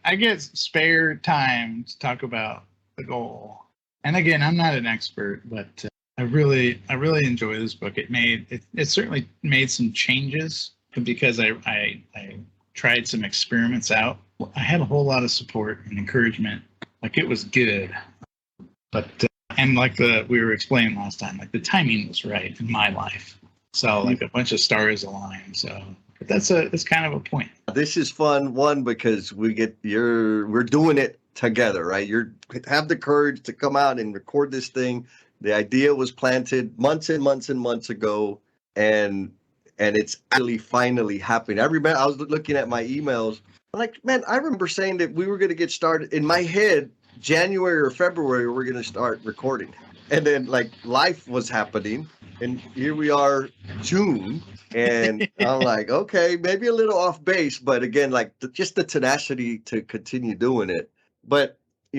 I get spare time to talk about the goal. And again, I'm not an expert, but I really enjoy this book. It certainly made some changes because I tried some experiments out. I had a whole lot of support and encouragement. Like, it was good, but and like we were explaining last time, like the timing was right in my life. So like a bunch of stars aligned. So that's kind of a point. This is fun, one, because we're doing it together, right? You have the courage to come out and record this thing. The idea was planted months and months and months ago, and it's actually finally happening. I was looking at my emails. I'm like, man, I remember saying that we were going to get started. In my head, January or February, we're going to start recording. And then like life was happening, and here we are, June. And I'm like, okay, maybe a little off base, but again, like just the tenacity to continue doing it. But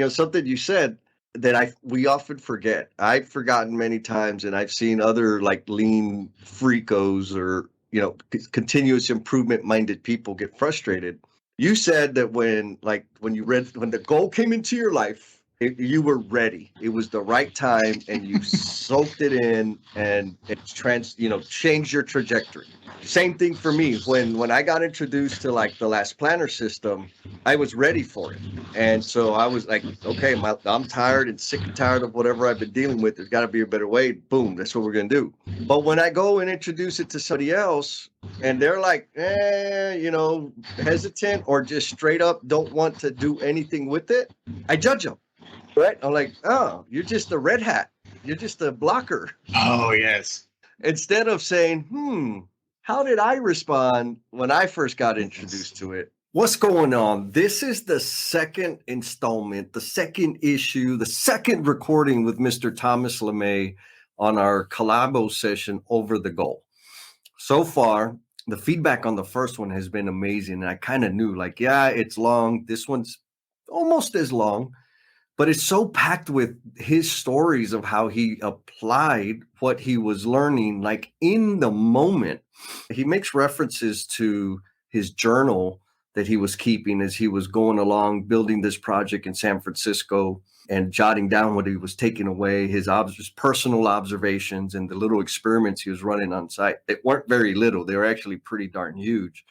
something you said that we often forget. I've forgotten many times, and I've seen other like lean freakos or continuous improvement minded people get frustrated. You said that when the goal came into your life, you were ready. It was the right time, and you soaked it in, and it changed your trajectory. Same thing for me. When I got introduced to like the last planner system, I was ready for it. And so I was like, okay, I'm tired and sick and tired of whatever I've been dealing with. There's got to be a better way. Boom, that's what we're going to do. But when I go and introduce it to somebody else, and they're like, hesitant or just straight up don't want to do anything with it, I judge them. Right? I'm like, oh, you're just a red hat. You're just a blocker. Oh, yes. Instead of saying, how did I respond when I first got introduced to it? What's going on? This is the second installment, the second issue, the second recording with Mr. Thomas Lamay on our Calabosession over the goal. So far, the feedback on the first one has been amazing. And I kind of knew, like, yeah, it's long. This one's almost as long. But it's so packed with his stories of how he applied what he was learning, like in the moment. He makes references to his journal that he was keeping as he was going along, building this project in San Francisco and jotting down what he was taking away, his personal observations and the little experiments he was running on site. They weren't very little. They were actually pretty darn huge.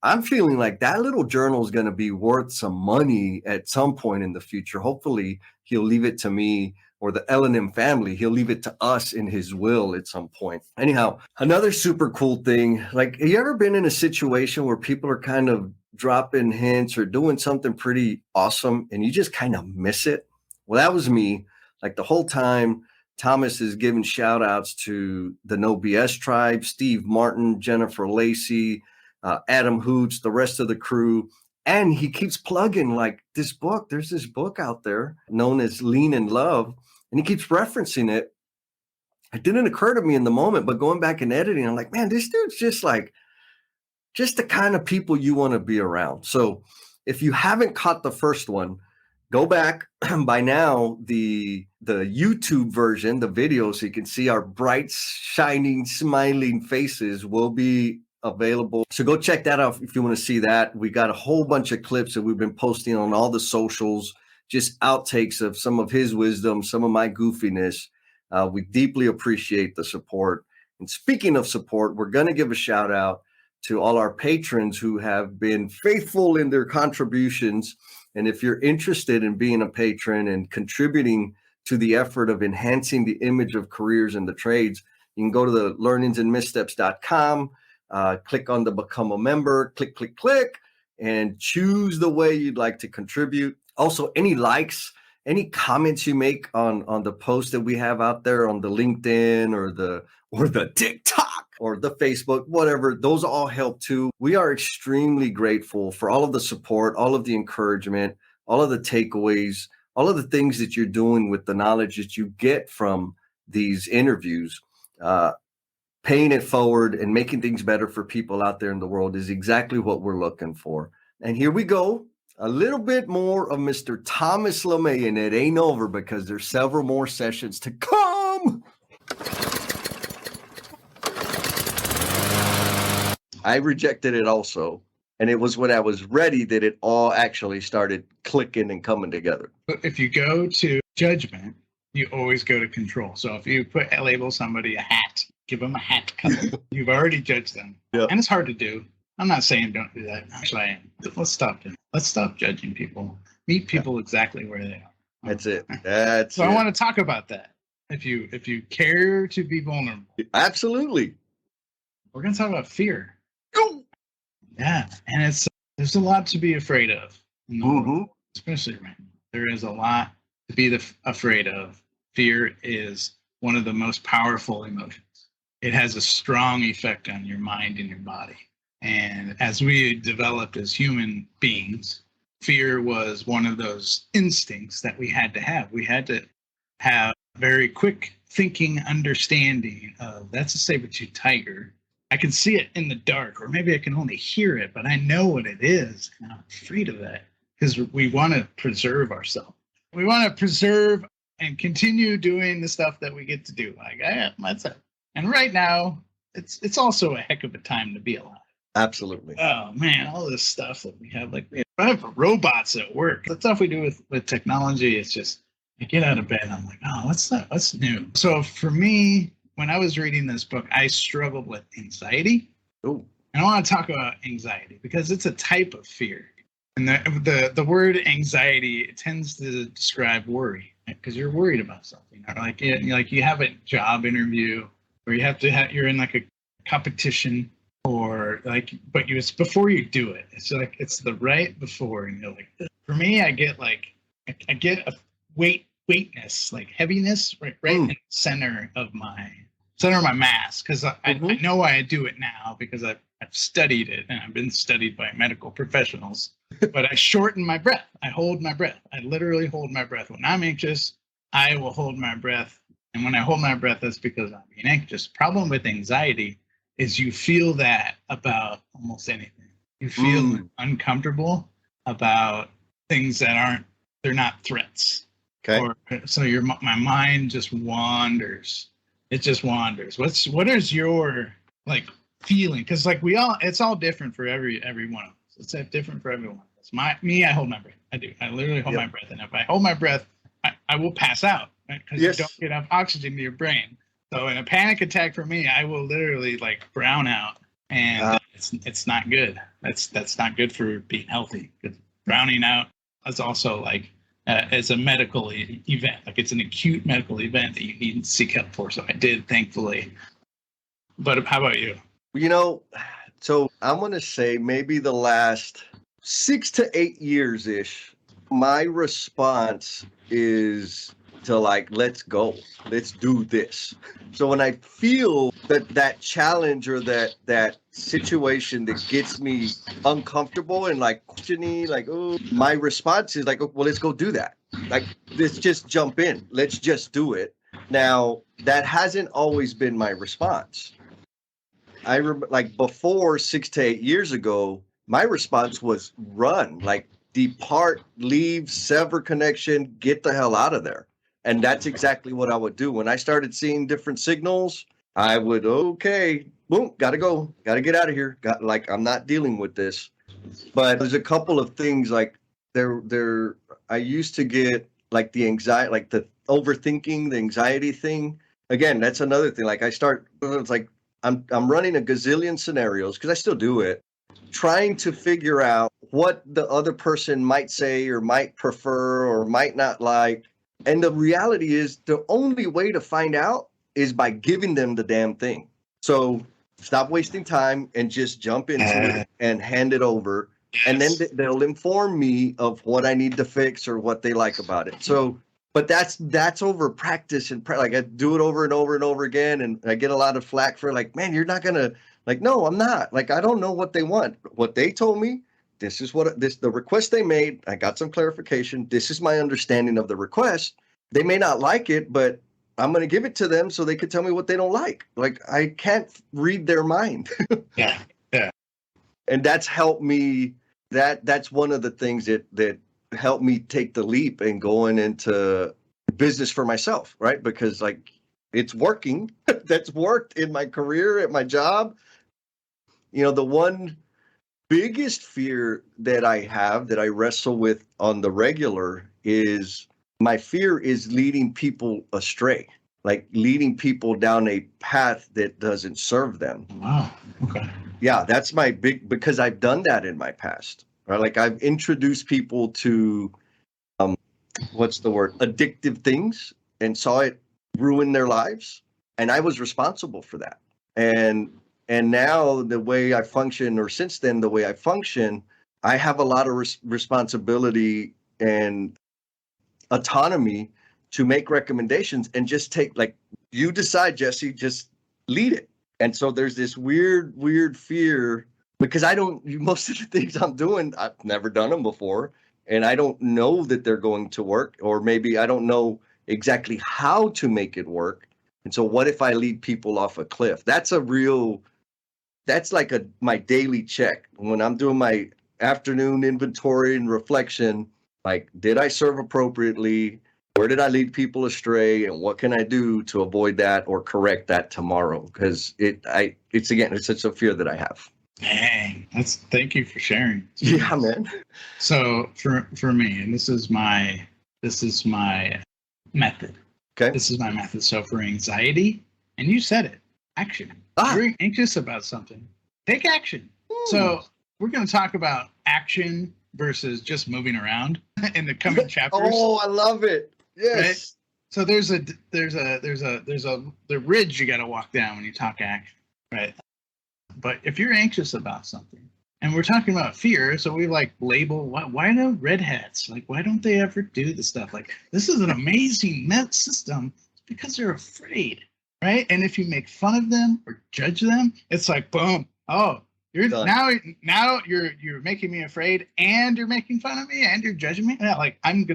I'm feeling like that little journal is going to be worth some money at some point in the future. Hopefully, he'll leave it to me or the LnM family. He'll leave it to us in his will at some point. Anyhow, another super cool thing. Like, have you ever been in a situation where people are kind of dropping hints or doing something pretty awesome and you just kind of miss it? Well, that was me. Like the whole time, Thomas is giving shout outs to the No BS tribe, Steve Martin, Jennifer Lacey, Adam Hoots, the rest of the crew. And he keeps plugging like this book. There's this book out there known as Lean in Love. And he keeps referencing it. It didn't occur to me in the moment, but going back and editing, I'm like, man, this dude's just the kind of people you want to be around. So if you haven't caught the first one, go back. By now, the YouTube version, the video, so you can see our bright, shining, smiling faces will be available. So go check that out if you want to see that. We got a whole bunch of clips that we've been posting on all the socials, just outtakes of some of his wisdom, some of my goofiness. We deeply appreciate the support. And speaking of support, we're going to give a shout out to all our patrons who have been faithful in their contributions. And if you're interested in being a patron and contributing to the effort of enhancing the image of careers in the trades, you can go to the learningsandmissteps.com. Click on the become a member, click, and choose the way you'd like to contribute. Also, any likes, any comments you make on the post that we have out there on the LinkedIn or the TikTok or the Facebook, whatever, those all help too. We are extremely grateful for all of the support, all of the encouragement, all of the takeaways, all of the things that you're doing with the knowledge that you get from these interviews. Paying it forward and making things better for people out there in the world is exactly what we're looking for. And here we go. A little bit more of Mr. Thomas Lamay, and it ain't over because there's several more sessions to come. I rejected it also. And it was when I was ready that it all actually started clicking and coming together. But if you go to judgment, you always go to control. So if you label somebody a hat, give them a hat color, you've already judged them. Yeah. And it's hard to do. I'm not saying don't do that. Actually, I am. Let's stop it. Let's stop judging people. Meet people exactly where they are. That's it. That's so it. I want to talk about that. If you care to be vulnerable. Absolutely. We're going to talk about fear. Yeah. And there's a lot to be afraid of. In the world, especially right now. There is a lot to be afraid of. Fear is one of the most powerful emotions. It has a strong effect on your mind and your body. And as we developed as human beings, fear was one of those instincts that we had to have. We had to have very quick thinking, understanding of that's a saber-tooth tiger. I can see it in the dark, or maybe I can only hear it, but I know what it is. And I'm afraid of that because we want to preserve ourselves. We want to preserve and continue doing the stuff that we get to do. Like, that's it. And right now, it's also a heck of a time to be alive. Absolutely. Oh man, all this stuff that we have, like we have robots at work. The stuff we do with technology, it's just I get out of bed, I'm like, oh, what's that? What's new? So for me, when I was reading this book, I struggled with anxiety. Ooh. And I want to talk about anxiety because it's a type of fear. And the word anxiety tends to describe worry because you're worried about something. Or like you have a job interview or you're in like a competition or like, but it's before you do it. It's like it's the right before, and you're like. For me, I get a weightness, like heaviness, right in the center of my mass, because I know I do it now because I've studied it and I've been studied by medical professionals. But I shorten my breath. I hold my breath. I literally hold my breath. When I'm anxious, I will hold my breath. And when I hold my breath, that's because I'm being anxious. Problem with anxiety is you feel that about almost anything. You feel uncomfortable about things that they're not threats. Okay. So my mind just wanders. It just wanders. What is your like feeling? Because like it's all different for every one of us. It's different for everyone. It's I hold my breath. I do. I literally hold my breath, and if I hold my breath, I will pass out because you don't get enough oxygen to your brain. So in a panic attack for me, I will literally like brown out, and it's not good. That's not good for being healthy. Because browning out is also like as a medical event, like it's an acute medical event that you need to seek help for. So I did, thankfully. But how about you? So I'm going to say maybe the last 6 to 8 years ish, my response is to like, let's go, let's do this. So when I feel that challenge or that situation that gets me uncomfortable and like questioning, like, oh, my response is like, oh, well, let's go do that. Like, let's just jump in. Let's just do it. Now, that hasn't always been my response. I remember like before 6 to 8 years ago, my response was run, like depart, leave, sever connection, get the hell out of there. And that's exactly what I would do. When I started seeing different signals, I would, okay, boom, gotta go, gotta get out of here. I'm not dealing with this. But there's a couple of things like I used to get like the anxiety, like the overthinking, the anxiety thing. Again, that's another thing. Like it's like, I'm running a gazillion scenarios because I still do it, trying to figure out what the other person might say or might prefer or might not like. And the reality is the only way to find out is by giving them the damn thing. So stop wasting time and just jump into it and hand it over. Yes. And then they'll inform me of what I need to fix or what they like about it. So, but that's over practice and like I do it over and over and over again. And I get a lot of flack for like, man, you're not going to like, no, I'm not. Like, I don't know what they want. What they told me, this is the request they made. I got some clarification. This is my understanding of the request. They may not like it, but I'm going to give it to them so they could tell me what they don't like. Like, I can't read their mind. Yeah. And that's helped me. That's one of the things that helped me take the leap and going into business for myself, right? Because like it's working. That's worked in my career, at my job. The one biggest fear that I have, that I wrestle with on the regular, is my fear is leading people astray, like leading people down a path that doesn't serve them. Wow. Okay. Yeah, that's my big, because I've done that in my past, right? Like I've introduced people to, what's the word, addictive things, and saw it ruin their lives. And I was responsible for that. And now the way I function, or since then, the way I function, I have a lot of responsibility and autonomy to make recommendations and just take, like, you decide, Jesse, just lead it. And so there's this weird fear, because most of the things I'm doing, I've never done them before. And I don't know that they're going to work, or maybe I don't know exactly how to make it work. And so what if I lead people off a cliff? That's like my daily check when I'm doing my afternoon inventory and reflection. Like, did I serve appropriately? Where did I lead people astray? And what can I do to avoid that or correct that tomorrow? Because it's such a fear that I have. Dang, thank you for sharing. Yeah, man. So for me, and this is my method. Okay. This is my method. So for anxiety, and you said it, action. You're anxious about something, take action. So we're going to talk about action versus just moving around in the coming chapters. Oh, I love it. Yes. Right? So there's the ridge you got to walk down when you talk action, right? But if you're anxious about something, and we're talking about fear, so we like label, why do red hats? Like, why don't they ever do the stuff? Like, this is an amazing system. It's because they're afraid, right? And if you make fun of them or judge them, it's like, boom. Oh, you're done. now you're making me afraid, and you're making fun of me, and you're judging me. Yeah, like I'm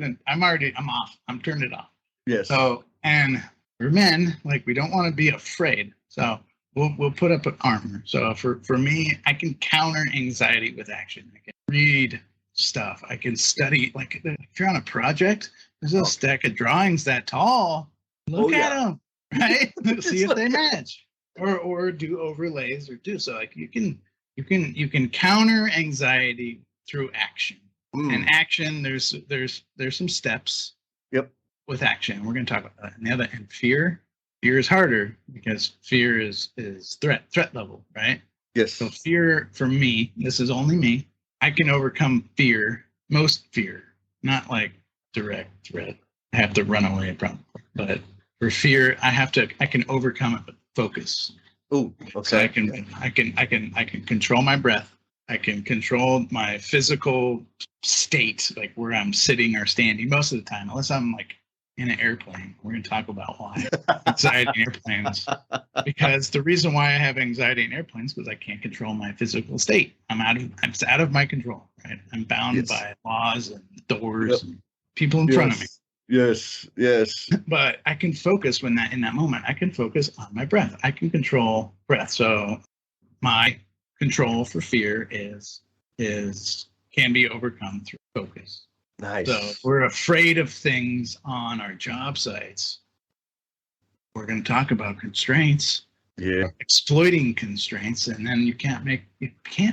off. I'm turning it off. Yes. So, and we're men, like, we don't want to be afraid. So we'll put up an armor. So for me, I can counter anxiety with action. I can read stuff. I can study. Like, if you're on a project, there's a stack of drawings that tall. Look at them, right? See if they match, or do overlays, or do so. Like, you can counter anxiety through action. And action, there's some steps. Yep. With action, we're going to talk about that. And the other end, fear is harder, because fear is threat level, right? Yes. So fear, for me, this is only me, I can overcome most fear, not like direct threat. I have to run away probably, but for fear, I can overcome it with focus. Oh, okay. So I can control my breath. I can control my physical state, like where I'm sitting or standing most of the time, unless I'm like in an airplane. We're going to talk about why anxiety in airplanes. Because the reason why I have anxiety in airplanes is because I can't control my physical state. It's out of my control, right? I'm bound by laws and doors and people in front of me. Yes. But I can focus in that moment. I can focus on my breath. I can control breath. So my control for fear can be overcome through focus. Nice. So if we're afraid of things on our job sites, we're going to talk about constraints. Yeah. Exploiting constraints, and then you can't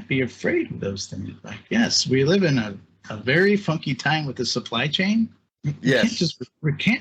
be afraid of those things. Like, yes, we live in a very funky time with the supply chain. We can't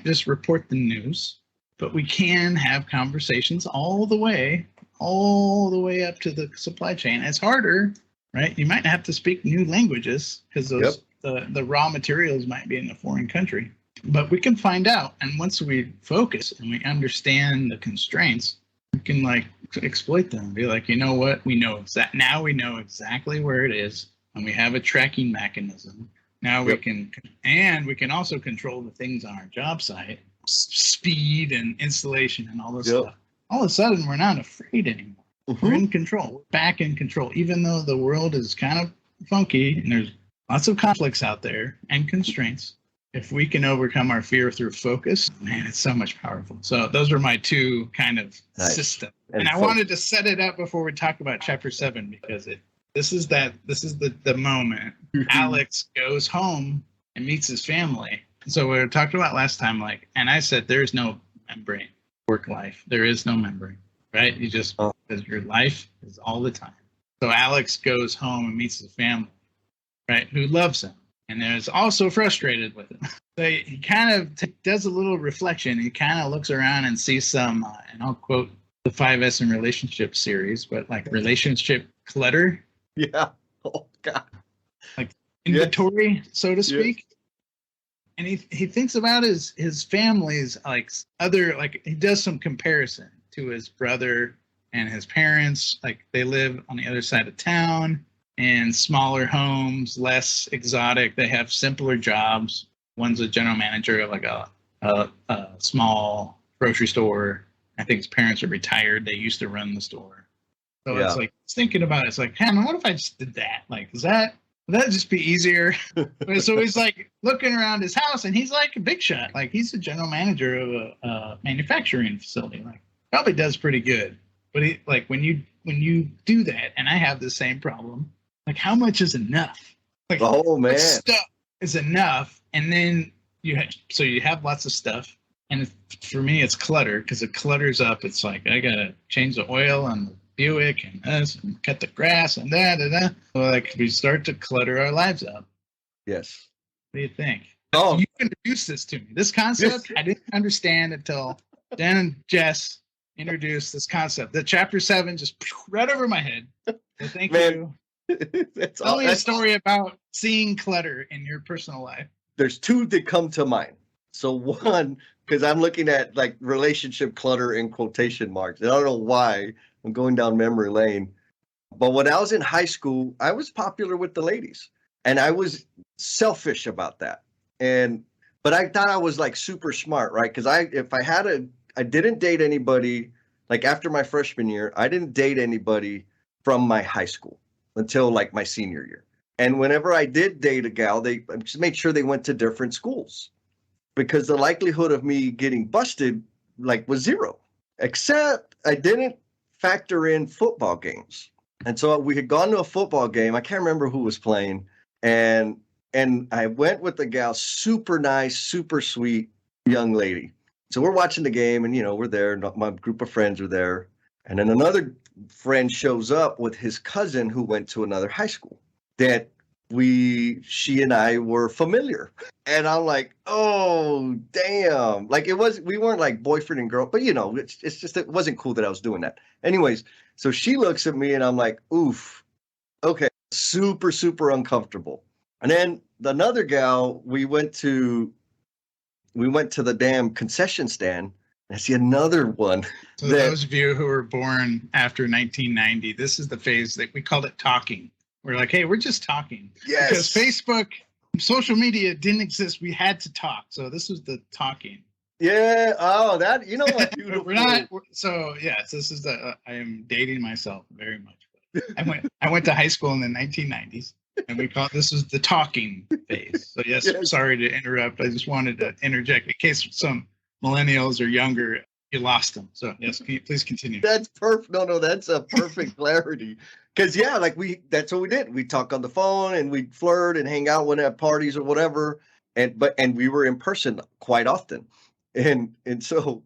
just report the news, but we can have conversations all the way up to the supply chain. It's harder, right? You might have to speak new languages because the raw materials might be in a foreign country, but we can find out. And once we focus and we understand the constraints, we can like exploit them. Be like, you know what? We know exactly where it is, and we have a tracking mechanism. Now we can also control the things on our job site, speed and installation and all this stuff. All of a sudden, we're not afraid anymore. We're in control. We're back in control, even though the world is kind of funky and there's lots of conflicts out there and constraints. If we can overcome our fear through focus, man, it's so much powerful. So those are my two kind of systems. And I wanted to set it up before we talk about chapter 7, because this is the moment Alex goes home and meets his family. So we talked about last time, and I said, there's no membrane, work life. There is no membrane, right? You just, because your life is all the time. So Alex goes home and meets the family, right, who loves him and is also frustrated with him. So he kind of does a little reflection. He kind of looks around and sees some, and I'll quote the 5S in Relationship series, but like relationship clutter. Yeah. Oh, God. Like inventory, so to speak. Yes. And he thinks about his family's like other, like he does some comparison to his brother and his parents. Like they live on the other side of town in smaller homes, less exotic. They have simpler jobs. One's a general manager of like a small grocery store. I think his parents are retired. They used to run the store. So it's like thinking about it. It's like, man, what if I just did that? Like, would that just be easier? So he's like looking around his house, and he's like a big shot. Like he's the general manager of a manufacturing facility. Like probably does pretty good. But he, like when you do that, and I have the same problem. Like how much is enough? Like oh man, stuff is enough, and then you have lots of stuff. And for me, it's clutter because it clutters up. It's like I gotta change the oil on the Buick and this and cut the grass and that. So like we start to clutter our lives up. Yes. What do you think? Oh, you introduced this to me. This concept I didn't understand until Dan and Jess introduced this concept. The chapter 7 just right over my head. So thank you. Tell me a story about seeing clutter in your personal life. There's 2 that come to mind. So one, because I'm looking at like relationship clutter in quotation marks. And I don't know why I'm going down memory lane. But when I was in high school, I was popular with the ladies. And I was selfish about that. But I thought I was like super smart, right? Because I didn't date anybody, like after my freshman year, I didn't date anybody from my high school until like my senior year. And whenever I did date a gal, they just made sure they went to different schools because the likelihood of me getting busted like was 0, except I didn't factor in football games. And so we had gone to a football game. I can't remember who was playing. And I went with the gal, super nice, super sweet young lady. So we're watching the game and, we're there. My group of friends are there. And then another friend shows up with his cousin who went to another high school that she and I were familiar. And I'm like, oh, damn. Like we weren't like boyfriend and girl, but it's just, it wasn't cool that I was doing that. Anyways, so she looks at me and I'm like, oof, okay, super, super uncomfortable. And then another gal, we went to the damn concession stand. I see another one. So those of you who were born after 1990, this is the phase that we called it talking. We're like, hey, we're just talking. Yes. Because Facebook, social media didn't exist. We had to talk. So this was the talking. Yeah. Oh, that, what? We're not. So yes, this is I am dating myself very much. I went to high school in the 1990s. And this is the talking phase. So yes, sorry to interrupt. I just wanted to interject in case some millennials or younger, you lost them. So yes, please continue. That's perfect. No, that's a perfect clarity. Because that's what we did. We talk on the phone and we'd flirt and hang out when at parties or whatever. And we were in person quite often. And so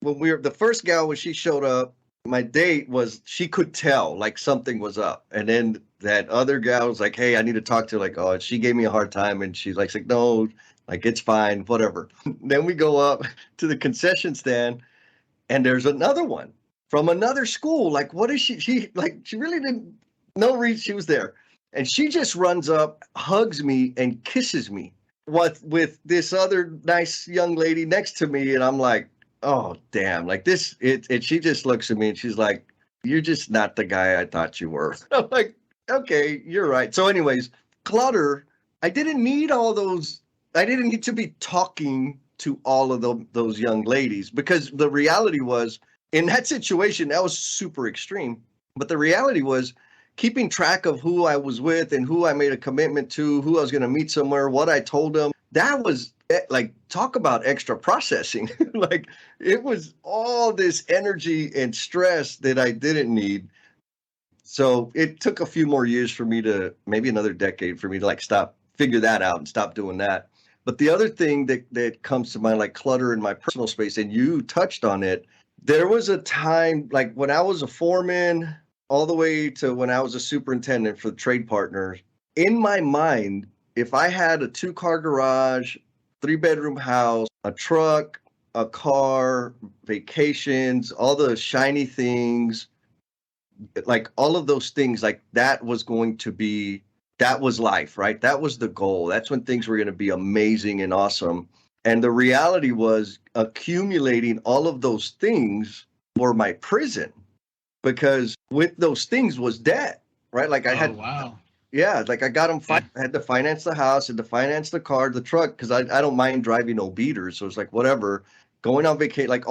when the first gal, when she showed up, my date was, she could tell like something was up. And then that other gal was like, hey, I need to talk to her. Like, oh, she gave me a hard time. And she's like, no, like, it's fine, whatever. Then we go up to the concession stand and there's another one from another school. Like, what is she? She really didn't, no reason she was there. And she just runs up, hugs me and kisses me with this other nice young lady next to me. And I'm like, oh, damn, like this, she just looks at me and she's like, you're just not the guy I thought you were. I'm like, okay, you're right. So anyways, clutter, I didn't need all those. I didn't need to be talking to all of those young ladies because the reality was in that situation, that was super extreme. But the reality was keeping track of who I was with and who I made a commitment to, who I was going to meet somewhere, what I told them. That was like, talk about extra processing. Like it was all this energy and stress that I didn't need. So it took a few more years for me to, maybe another decade for me to like figure that out and stop doing that. But the other thing that comes to mind, like clutter in my personal space, and you touched on it, there was a time like when I was a foreman all the way to when I was a superintendent for the trade partners. In my mind, if I had a 2-car garage, 3-bedroom house, a truck, a car, vacations, all the shiny things, like all of those things, like that was life, right? That was the goal. That's when things were going to be amazing and awesome. And the reality was accumulating all of those things were my prison, because with those things was debt, right? Like I had, wow. Yeah, like I got them. I had to finance the house, had to finance the car, the truck, because I don't mind driving no beaters. So it's like whatever. Going on vacation, like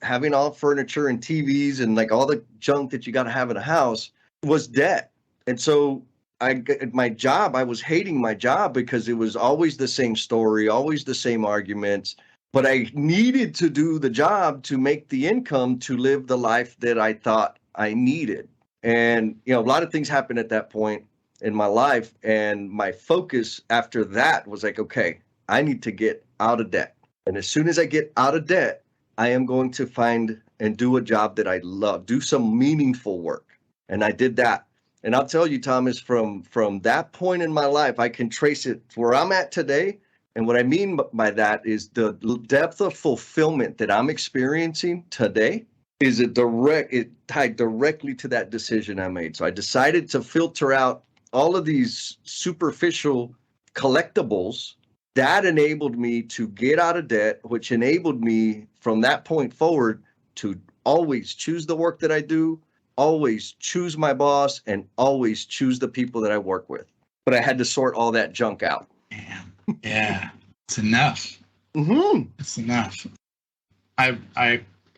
having all furniture and TVs and like all the junk that you got to have in a house was debt. And so my job, I was hating my job because it was always the same story, always the same arguments. But I needed to do the job to make the income to live the life that I thought I needed. And a lot of things happened at that point in my life, and my focus after that was like, okay, I need to get out of debt. And as soon as I get out of debt, I am going to find and do a job that I love, do some meaningful work. And I did that. And I'll tell you, Thomas, from that point in my life, I can trace it to where I'm at today. And what I mean by that is the depth of fulfillment that I'm experiencing today is it tied directly to that decision I made. So I decided to filter out all of these superficial collectibles. That enabled me to get out of debt, which enabled me from that point forward to always choose the work that I do, always choose my boss, and always choose the people that I work with. But I had to sort all that junk out. Damn. Yeah, it's enough. Mm-hmm. It's enough. I'm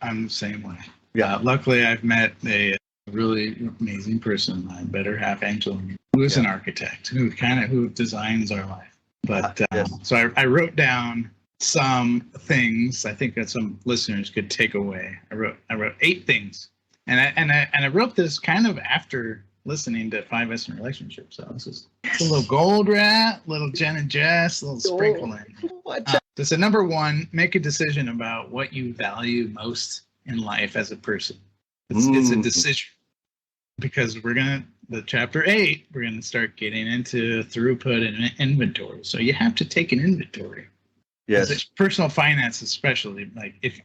the same way. Yeah. Luckily, I've met a really amazing person, my better half, Angela, who is an architect, who designs our life. But so I wrote down some things I think that some listeners could take away. I wrote 8 things, and I wrote this kind of after listening to 5S in Relationships. So this is a little gold rat, little Jen and Jess, a little sprinkle in. So said, number 1, make a decision about what you value most in life as a person. It's a decision, because the chapter 8, we're going to start getting into throughput and inventory. So you have to take an inventory. Yes. Personal finance, especially. Like, if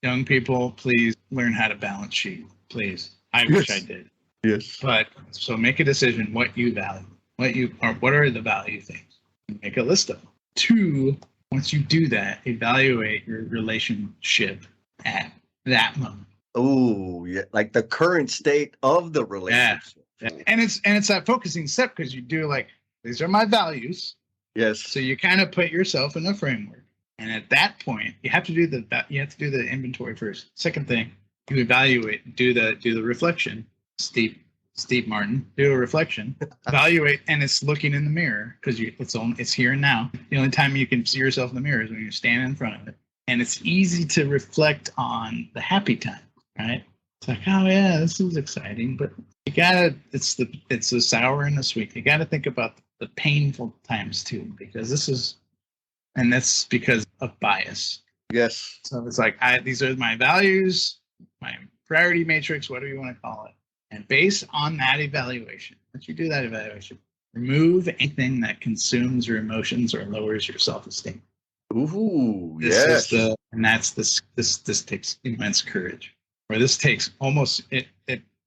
young people, please learn how to balance sheet, please. I wish I did. Yes. But so make a decision what you value, what are the value things. Make a list of them. 2, once you do that, evaluate your relationship at that moment. Oh, yeah, like the current state of the relationship. Yeah. And it's that focusing step, because you do like, these are my values. Yes. So you kind of put yourself in a framework, and at that point, you have to do the inventory first. Second thing, you evaluate, do the reflection. Steve Martin, do a reflection, evaluate, and it's looking in the mirror, because it's here and now. The only time you can see yourself in the mirror is when you're standing in front of it, and it's easy to reflect on the happy time, right? It's like, oh yeah, this is exciting, but you gotta. It's the sour and the sweet. You gotta think about the painful times too, because that's because of bias. Yes. So it's like, these are my values, my priority matrix, whatever you want to call it. And based on that evaluation, once you do that evaluation, remove anything that consumes your emotions or lowers your self-esteem. Ooh, This takes immense courage. Or this takes almost it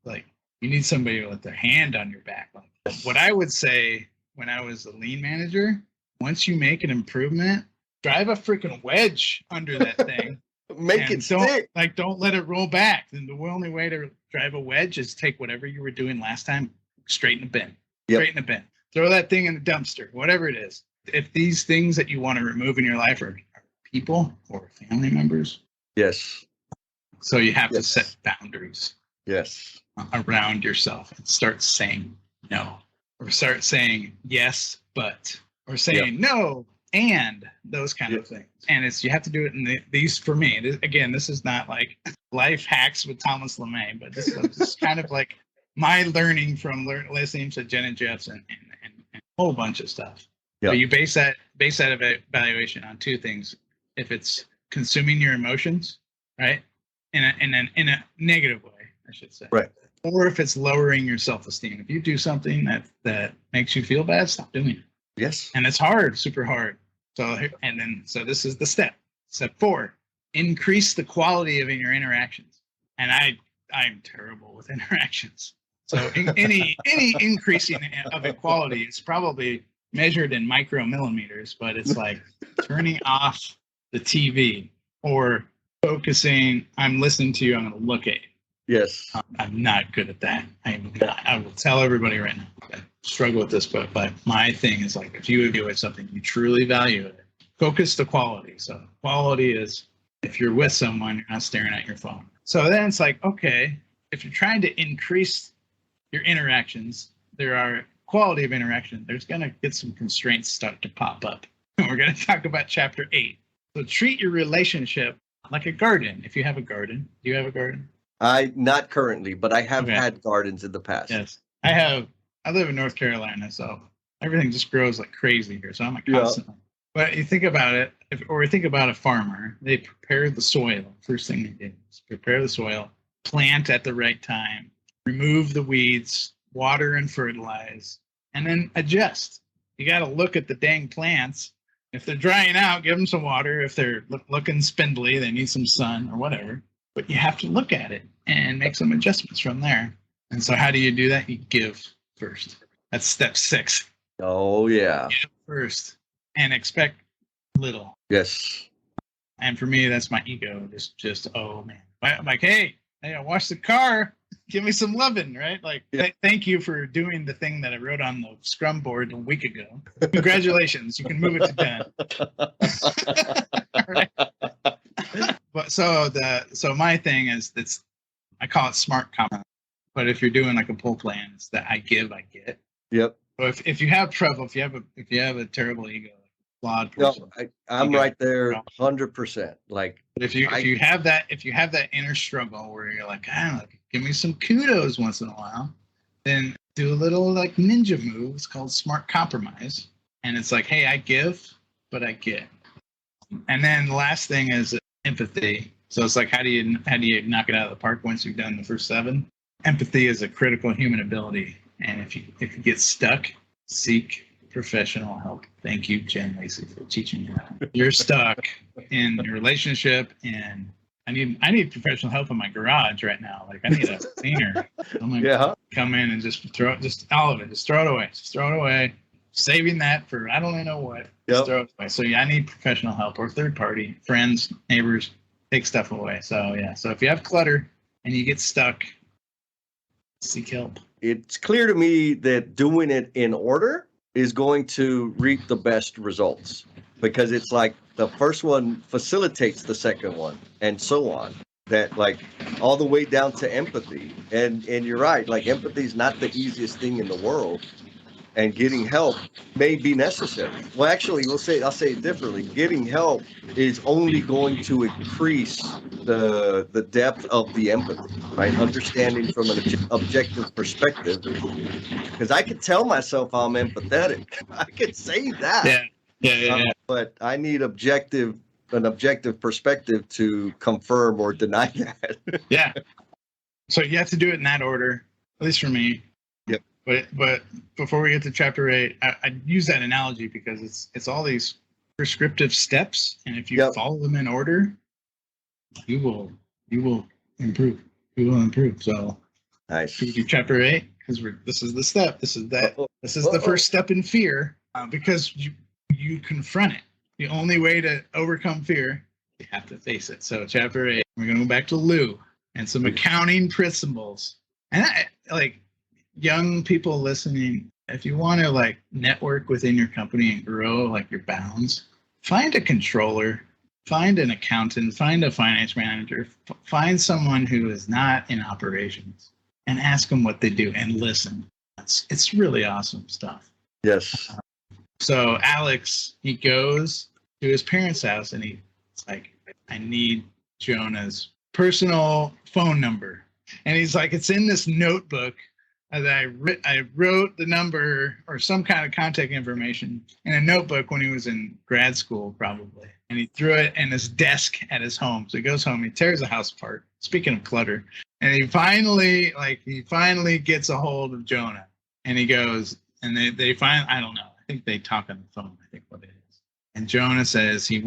like, you need somebody with their hand on your back. Like, what I would say when I was a lean manager, once you make an improvement, drive a freaking wedge under that thing. Make it stick. Don't let it roll back. And the only way to drive a wedge is take whatever you were doing last time, straight in the bin. Yep. Straight in the bin. Throw that thing in the dumpster, whatever it is. If these things that you want to remove in your life are people or family members. Yes. So you have to set boundaries. Yes. Around yourself, and start saying no, or start saying yes, but, or saying no, and those kind of things. And you have to do it in these, for me, again, this is not like life hacks with Thomas Lamay, but this is kind of like my learning from listening to Jen and Jeff's and a whole bunch of stuff. But you base that evaluation on 2 things. If it's consuming your emotions, right, in a negative way, I should say. Right. or if it's lowering your self-esteem. If you do something that makes you feel bad, stop doing it. Yes. And it's hard, super hard. So this is the step. Step 4, increase the quality of your interactions. And I'm terrible with interactions. So any increasing of equality is probably measured in micromillimeters, but it's like turning off the TV or focusing. I'm listening to you. I'm going to look at you. Yes. I'm not good at that. I'm not. I will tell everybody right now. I struggle with this, but my thing is like, if you do something you truly value it, focus the quality. So quality is if you're with someone, you're not staring at your phone. So then it's like, okay, if you're trying to increase your interactions, there are quality of interaction. There's going to get some constraints start to pop up. We're going to talk about chapter 8. So treat your relationship like a garden. If you have a garden, do you have a garden? Not currently, but I have had gardens in the past. Yes, I live in North Carolina, so everything just grows like crazy here. So I'm like constantly. But you think about it, or think about a farmer. They prepare the soil. First thing they do is prepare the soil, plant at the right time, remove the weeds, water and fertilize, and then adjust. You got to look at the dang plants. If they're drying out, give them some water. If they're looking spindly, they need some sun or whatever. But you have to look at it and make some adjustments from there. And so how do you do that? You give first. That's step 6. Oh, yeah. Give first and expect little. Yes. And for me, that's my ego. Just oh, man. I'm like, hey, I wash the car. Give me some loving, right? Like, thank you for doing the thing that I wrote on the Scrum board a week ago. Congratulations. You can move it to done. Right? But so my thing is I call it smart compromise. But if you're doing like a pull plan, it's that I give, I get. Yep. So if you have trouble, if you have a terrible ego, flawed person, I'm right there, 100%. Like, but if you have that inner struggle where you're like, give me some kudos once in a while, then do a little like ninja move. It's called smart compromise, and it's like, hey, I give, but I get. And then the last thing is empathy. So it's like, how do you knock it out of the park once you've done the first 7? Empathy is a critical human ability, and if you get stuck, seek professional help. Thank you, Jen Lacey, for teaching me that. You're stuck in your relationship, and I need professional help in my garage right now. Like I need a cleaner. I'm like, come in and just throw all of it. Just throw it away. Just throw it away. Saving that for I don't know what. Just throw it away. So I need professional help or third party, friends, neighbors, take stuff away. So so if you have clutter and you get stuck, seek help. It's clear to me that doing it in order is going to reap the best results, because it's like the first one facilitates the second one and so on, that like all the way down to empathy. And you're right, like empathy is not the easiest thing in the world, and getting help may be necessary. Well, actually, I'll say it differently. Getting help is only going to increase the depth of the empathy, right? Understanding from an objective perspective, because I can tell myself I'm empathetic. I can say that. Yeah. But I need an objective perspective to confirm or deny that. Yeah. So you have to do it in that order, at least for me. Yep. But before we get to chapter 8, I use that analogy because it's all these prescriptive steps, and if you follow them in order, you will improve. You will improve. So nice. Should we do chapter 8? Because this is the step. This is that. This is the first step in fear, because you confront it. The only way to overcome fear, you have to face it. So chapter 8, we're going to go back to Lou and some accounting principles. And young people listening, if you want to like network within your company and grow like your bounds, find a controller, find an accountant, find a finance manager, find someone who is not in operations, and ask them what they do and listen. It's really awesome stuff. Yes. So Alex, he goes to his parents' house and he's like, I need Jonah's personal phone number. And he's like, it's in this notebook that I wrote the number or some kind of contact information in a notebook when he was in grad school, probably. And he threw it in his desk at his home. So he goes home, he tears the house apart. Speaking of clutter, And he finally gets a hold of Jonah, and he goes, and they find, I don't know, I think they talk on the phone, I think what it is. And Jonah says he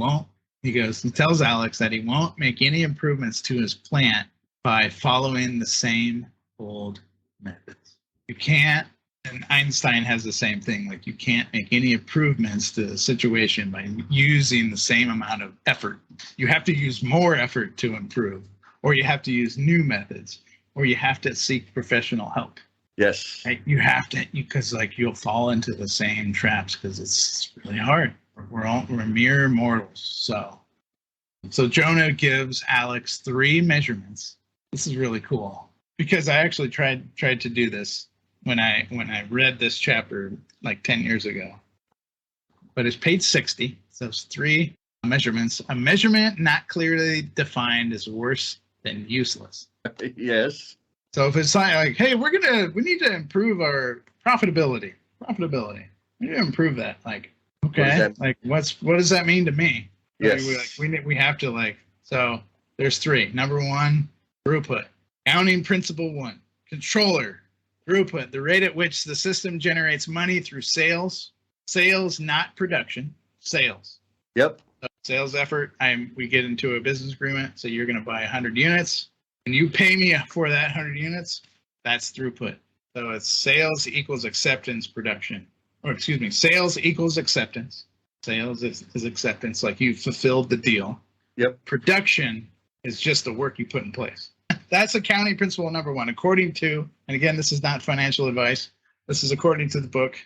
tells Alex that he won't make any improvements to his plant by following the same old methods. You can't, and Einstein has the same thing, like you can't make any improvements to the situation by using the same amount of effort. You have to use more effort to improve, or you have to use new methods, or you have to seek professional help. Yes. Right? You have to, because like you'll fall into the same traps because it's really hard. We're mere mortals. So Jonah gives Alex 3 measurements. This is really cool because I actually tried to do this when I read this chapter like 10 years ago. But it's page 60. So it's 3 measurements. A measurement not clearly defined is worse than useless. Yes. So if it's like, hey, we need to improve our profitability. We need to improve that. Like, okay, like what does that mean to me? Yes. We have to like, so there's 3. Number 1, throughput. Counting principle 1. Controller. Throughput, the rate at which the system generates money through sales. Sales, not production. Sales. Yep. So sales effort. We get into a business agreement. So you're going to buy 100 units, and you pay me for that 100 units. That's throughput. So it's sales equals acceptance production. Or excuse me, sales equals acceptance. Sales is acceptance, like you fulfilled the deal. Yep. Production is just the work you put in place. That's accounting principle number 1, according to, and again, this is not financial advice. This is according to the book.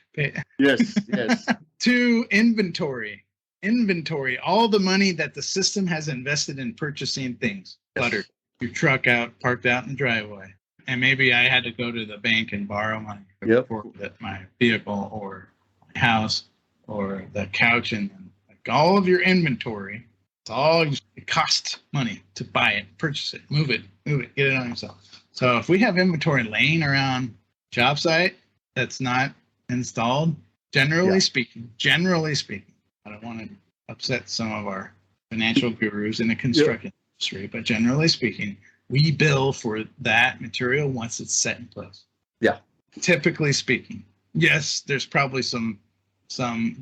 Yes, yes. 2, inventory. Inventory, all the money that the system has invested in purchasing things. Cluttered. Your truck parked out in the driveway. And maybe I had to go to the bank and borrow money for my vehicle or my house or the couch, and like all of your inventory. It costs money to buy it, purchase it, move it, get it on yourself. So if we have inventory laying around job site that's not installed, generally speaking, I don't want to upset some of our financial gurus in the construction industry, but generally speaking, we bill for that material once it's set in place. Yeah. Typically speaking, yes, there's probably some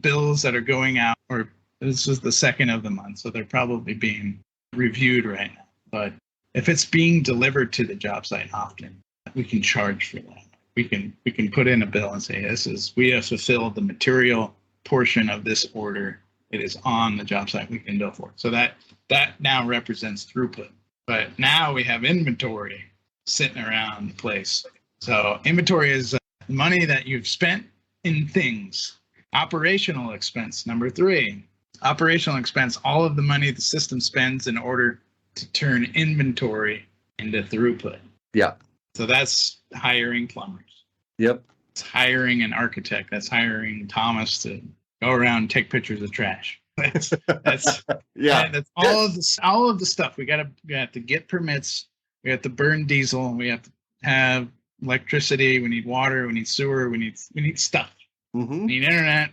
bills that are going out, or this is the 2nd of the month, so they're probably being reviewed right now. But if it's being delivered to the job site often, we can charge for that. We can put in a bill and say, we have fulfilled the material portion of this order. It is on the job site. We can bill for it. So that now represents throughput. But now we have inventory sitting around the place. So inventory is money that you've spent in things. Operational expense, number 3. Operational expense, all of the money the system spends in order to turn inventory into throughput. Yeah. So that's hiring plumbers. Yep. It's hiring an architect. That's hiring Thomas to go around and take pictures of trash. That's yeah. That's all of the stuff. We have to get permits. We have to burn diesel. We have to have electricity. We need water. We need sewer. We need stuff. Mm-hmm. We need internet.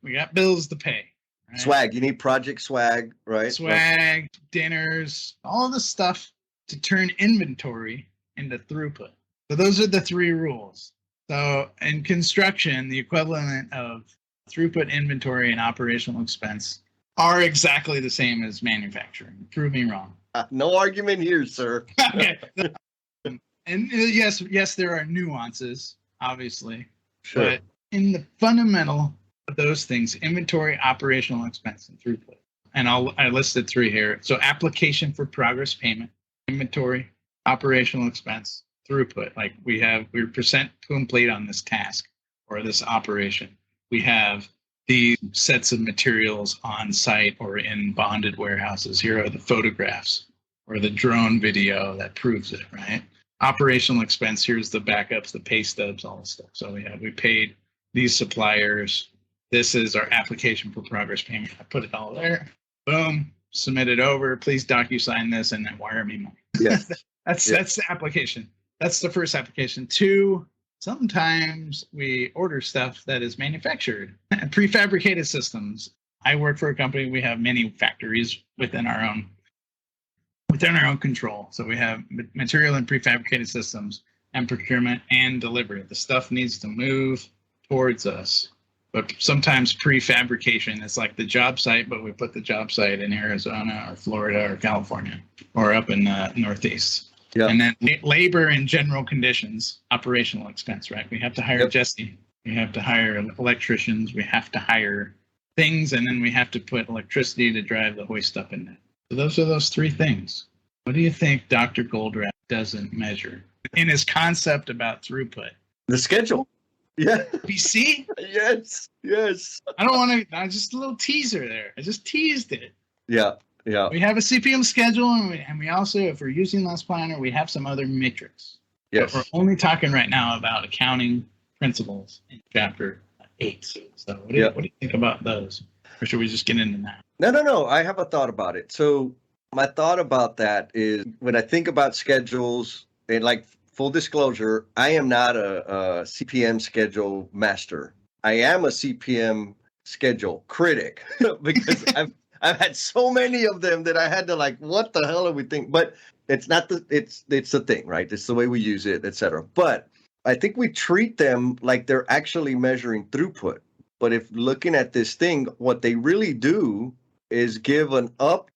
We got bills to pay. Right? Swag. You need project swag, right? Swag, dinners, all of the stuff to turn inventory into throughput. So those are the 3 rules. So in construction, the equivalent of throughput, inventory, and operational expense are exactly the same as manufacturing. Prove me wrong. No argument here, sir. Okay. And yes, there are nuances, obviously. Sure. But in the fundamental of those things, inventory, operational expense, and throughput. And I listed 3 here. So application for progress payment, inventory, operational expense, throughput. Like we're percent complete on this task or this operation. We have these sets of materials on site or in bonded warehouses. Here are the photographs or the drone video that proves it, right? Operational expense, here's the backups, the pay stubs, all this stuff. So we paid these suppliers. This is our application for progress payment. I put it all there. Boom, submit it over. Please DocuSign this and then wire me money. Yes. That's the application. That's the first application. 2, sometimes we order stuff that is manufactured, prefabricated systems. I work for a company. We have many factories within our own within our own control. So we have material and prefabricated systems and procurement and delivery. The stuff needs to move towards us. But sometimes prefabrication is like the job site, but we put the job site in Arizona or Florida or California or up in the Northeast. Yep. And then labor and general conditions, operational expense, right? We have to hire Yep. Jesse. We have to hire electricians. We have to hire things, and then we have to put electricity to drive the hoist up in there. So those are those three things. What do you think Dr. Goldratt doesn't measure in his concept about throughput? The schedule. Yeah. BC? Yes. Yes. I don't want to. Just a little teaser there. I just teased it. Yeah. Yeah. We have a CPM schedule, and we also, if we're using Less Planner, we have some other metrics. Yes. But we're only talking right now about accounting principles in chapter 8. So what do you think about those? Or should we just get into that? No. I have a thought about it. So my thought about that is when I think about schedules, and like full disclosure, I am not a CPM schedule master. I am a CPM schedule critic because I've had so many of them that I had to like, what the hell are we thinking? But it's not it's the thing, right? It's the way we use it, etc. But I think we treat them like they're actually measuring throughput. But if looking at this thing, what they really do is give an update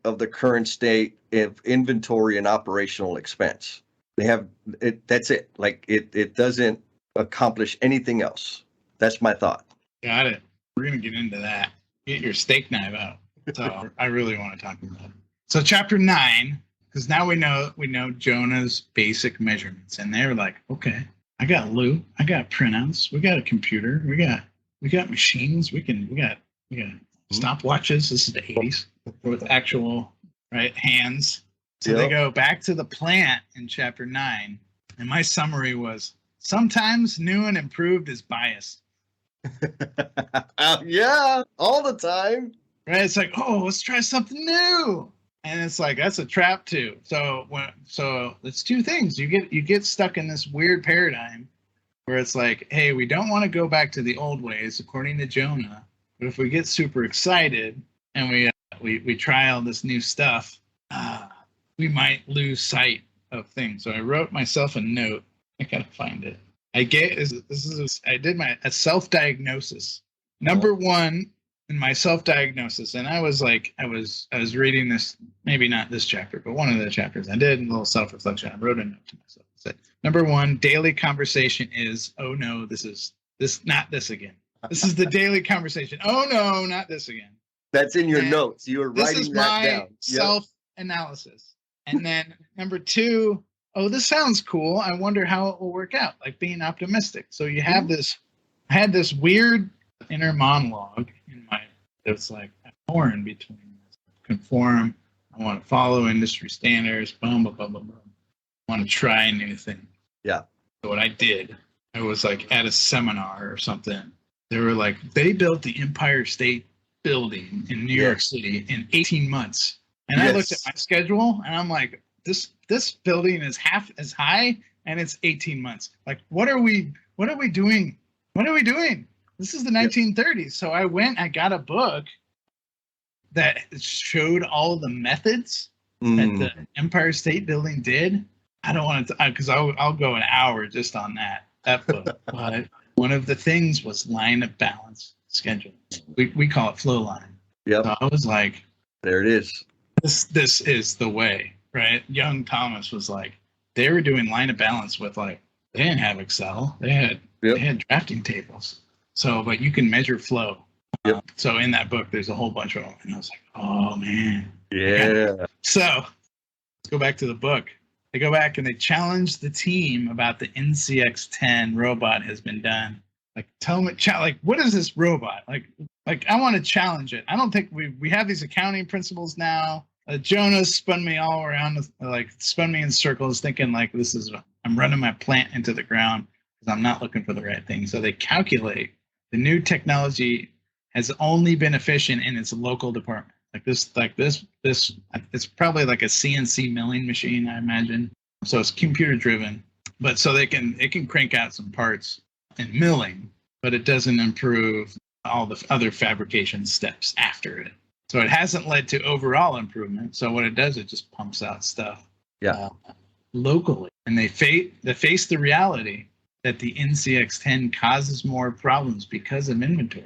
of the current state of inventory and operational expense. They have it. That's it. Like it doesn't accomplish anything else. That's my thought. Got it. We're going to get into that. Get your steak knife out. So I really want to talk about it. So chapter 9, because now we know Jonah's basic measurements, and they're like, okay, I got Lou, I got printouts, we got a computer, we got machines, we got stopwatches. This is the 80s with actual hands. So they go back to the plant in chapter 9, and my summary was sometimes new and improved is biased. Yeah, all the time. Right? It's like, oh, let's try something new. And it's like, that's a trap too. So it's two things. You get stuck in this weird paradigm where it's like, hey, we don't want to go back to the old ways, according to Jonah. But if we get super excited and we try all this new stuff, we might lose sight of things. So I wrote myself a note. I gotta find it. I did a self-diagnosis. Number one in my self-diagnosis, and I was reading this, maybe not this chapter, but one of the chapters. I did a little self-reflection. I wrote a note to myself. I said, number one, daily conversation is, oh no, not this again. This is the daily conversation. Oh no, not this again. That's in your notes. You were writing that down. This is my self-analysis. And then number two, oh, this sounds cool. I wonder how it will work out, like being optimistic. So you have I had this weird inner monologue in my, it's like I'm torn between this. Conform, I want to follow industry standards, boom, boom, boom, boom, boom. I want to try new things. Yeah. So what I did, I was like at a seminar or something. They were like, they built the Empire State Building in New York City in 18 months. And I looked at my schedule and I'm like, this building is half as high and it's 18 months. Like, what are we doing? What are we doing? This is the 1930s. So I got a book that showed all of the methods that the Empire State Building did. I don't want to, because I'll go an hour just on that book. But one of the things was line of balance schedule. We call it flow line. Yep. So I was like, there it is. This is the way, right? Young Thomas was like, they were doing line of balance with they didn't have Excel. They had drafting tables. So, but you can measure flow. Yep. So in that book, there's a whole bunch of them. And I was like, oh man. Yeah. So let's go back to the book. They go back and they challenge the team about the NCX-10 robot has been done. Like, tell them, what is this robot? Like I want to challenge it. I don't think we have these accounting principles now. Jonas spun me all around, spun me in circles, thinking I'm running my plant into the ground because I'm not looking for the right thing. So they calculate the new technology has only been efficient in its local department. This, it's probably like a CNC milling machine, I imagine. So it's computer driven, but so it can crank out some parts in milling, but it doesn't improve all the other fabrication steps after it. So it hasn't led to overall improvement. So what it does, it just pumps out stuff locally. And they face the reality that the NCX10 causes more problems because of inventory.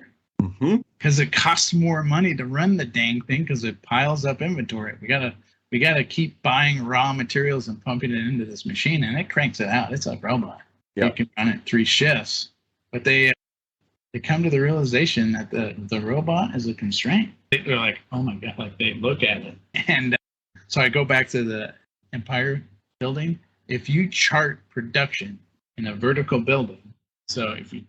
Because it costs more money to run the dang thing because it piles up inventory. We gotta keep buying raw materials and pumping it into this machine, and it cranks it out. It's a robot. You can run it 3 shifts, but they come to the realization that the robot is a constraint. They're like, oh my god, like they look at it. And so I go back to the Empire building. If you chart production in a vertical building, so if you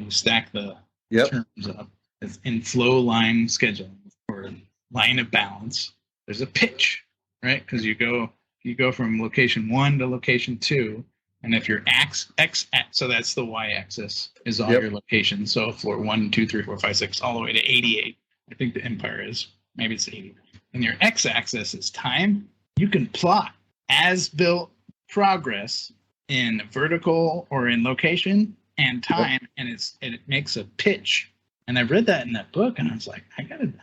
stack the terms up, it's in flow line scheduling or line of balance, there's a pitch, right? Because you go from location 1 to location 2. And if your so that's the y-axis is all your locations. So floor 1, 2, 3, 4, 5, 6, all the way to 88. I think the Empire is, maybe it's 80. And your x-axis is time. You can plot as-built progress in vertical or in location and time, and it makes a pitch. And I read that in that book, and I was like,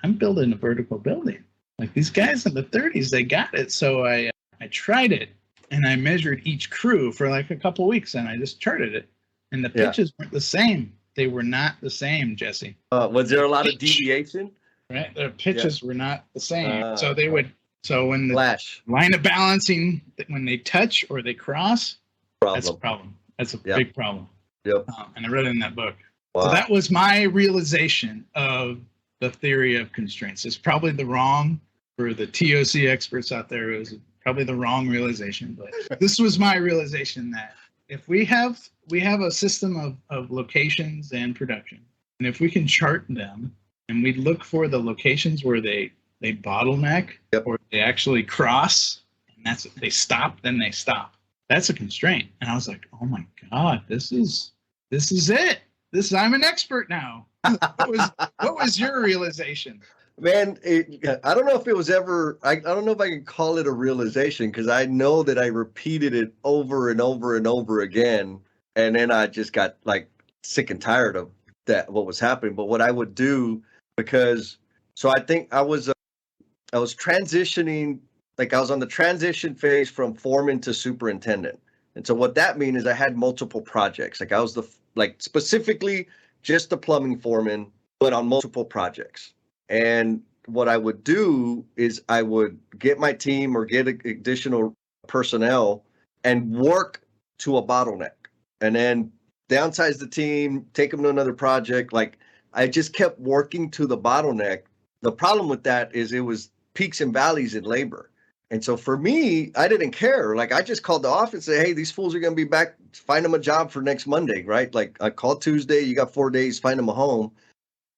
I'm building a vertical building. Like these guys in the 30s, they got it. So I tried it. And I measured each crew for like a couple weeks, and I just charted it. And the pitches weren't the same. They were not the same, Jesse. Was there a lot of deviation? Right, their pitches were not the same. So they would. So when the flash line of balancing, when they touch or they cross, that's a problem. That's a big problem. And I read it in that book. Wow. So that was my realization of the theory of constraints. It's probably the wrong for the TOC experts out there. It was probably the wrong realization, but this was my realization that if we have a system of locations and production, and if we can chart them and we look for the locations where they bottleneck or they actually cross, and they stop, then they stop. That's a constraint. And I was like, oh my God, this is it. I'm an expert now. What was your realization? Man, I don't know if it was ever, I don't know if I can call it a realization, because I know that I repeated it over and over and over again. And then I just got like sick and tired of that, what was happening. But what I would do, so I think I was transitioning, like I was on the transition phase from foreman to superintendent. And so what that means is I had multiple projects. Like I was specifically just the plumbing foreman, but on multiple projects. And what I would do is I would get my team or get additional personnel and work to a bottleneck, and then downsize the team, take them to another project. Like I just kept working to the bottleneck. The problem with that is it was peaks and valleys in labor. And so for me, I didn't care. Like I just called the office and say, hey, these fools are going to be back. Find them a job for next Monday, right? Like I called Tuesday, you got 4 days, find them a home.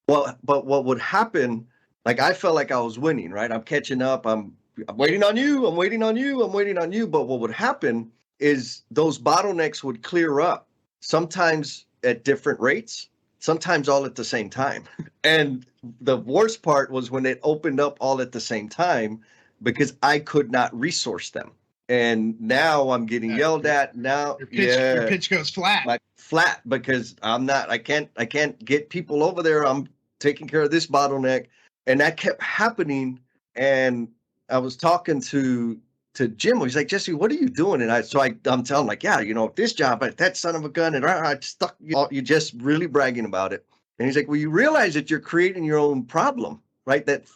Well, but what would happen, like I felt like I was winning, right? I'm catching up. I'm waiting on you. I'm waiting on you. I'm waiting on you. But what would happen is those bottlenecks would clear up, sometimes at different rates, sometimes all at the same time. And the worst part was when it opened up all at the same time, because I could not resource them. And now I'm getting yelled at. Now your pitch goes flat. Like flat, because I can't get people over there. I'm taking care of this bottleneck. And that kept happening. And I was talking to Jim. He's like, Jesse, what are you doing? And I'm telling him, like, yeah, this job, that son of a gun, and I stuck. You just really bragging about it. And he's like, well, you realize that you're creating your own problem, right? That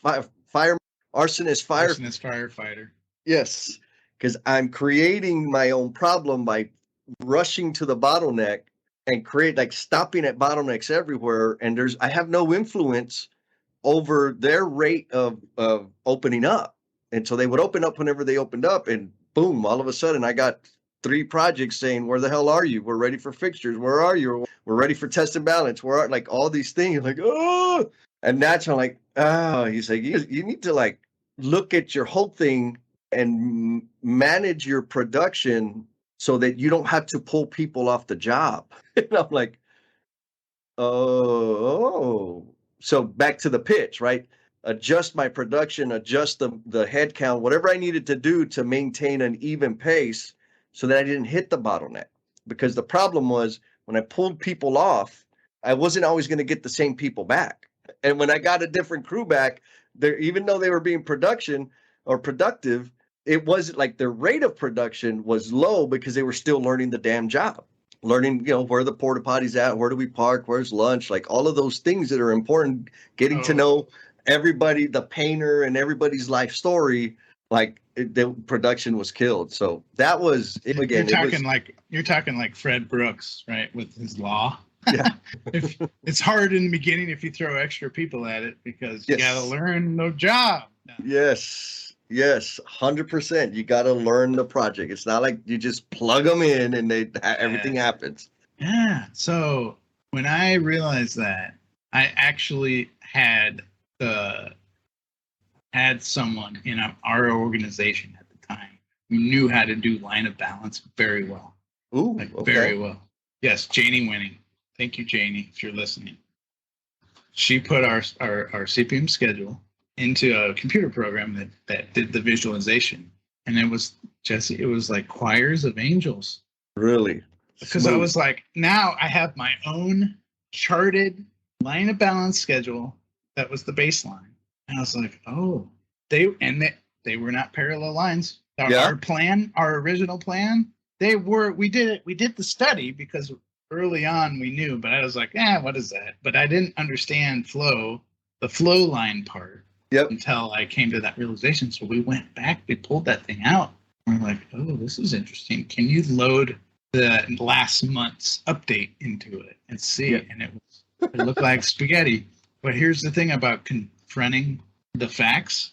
arsonist firefighter. Yes, because I'm creating my own problem by rushing to the bottleneck and stopping at bottlenecks everywhere. And I have no influence over their rate of opening up. And so they would open up whenever they opened up, and boom, all of a sudden I got 3 projects saying, where the hell are you? We're ready for fixtures. Where are you? We're ready for test and balance. Like all these things, like, oh, and that's when I'm like, oh, he's like, you need to like look at your whole thing and manage your production so that you don't have to pull people off the job. And I'm like, oh. So back to the pitch, right? Adjust my production, adjust the head count, whatever I needed to do to maintain an even pace so that I didn't hit the bottleneck. Because the problem was when I pulled people off, I wasn't always going to get the same people back. And when I got a different crew back, there, even though they were being productive, it wasn't like their rate of production was low because they were still learning the damn job. Learning, where the porta potties at, where do we park, where's lunch, like all of those things that are important, getting to know everybody, the painter and everybody's life story, like the production was killed. So that was it again. You're talking like Fred Brooks, right? With his law. Yeah. It's hard in the beginning if you throw extra people at it because you got to learn the job. Yes, 100%. You got to learn the project. It's not like you just plug them in and everything happens. Yeah. So when I realized that, I actually had someone in our organization at the time who knew how to do line of balance very well. Ooh, very well. Yes, Janie Winning. Thank you, Janie, if you're listening. She put our CPM schedule into a computer program that did the visualization. And it was, Jesse, it was like choirs of angels. Really? Because I was like, now I have my own charted line of balance schedule. That was the baseline. And I was like, oh, they were not parallel lines. Our plan, our original plan, we did the study because early on we knew, but I was like, what is that? But I didn't understand the flow line part until I came to that realization. So we went back, we pulled that thing out. And we're like, oh, this is interesting. Can you load the last month's update into it and see? And it looked like spaghetti. But here's the thing about confronting the facts.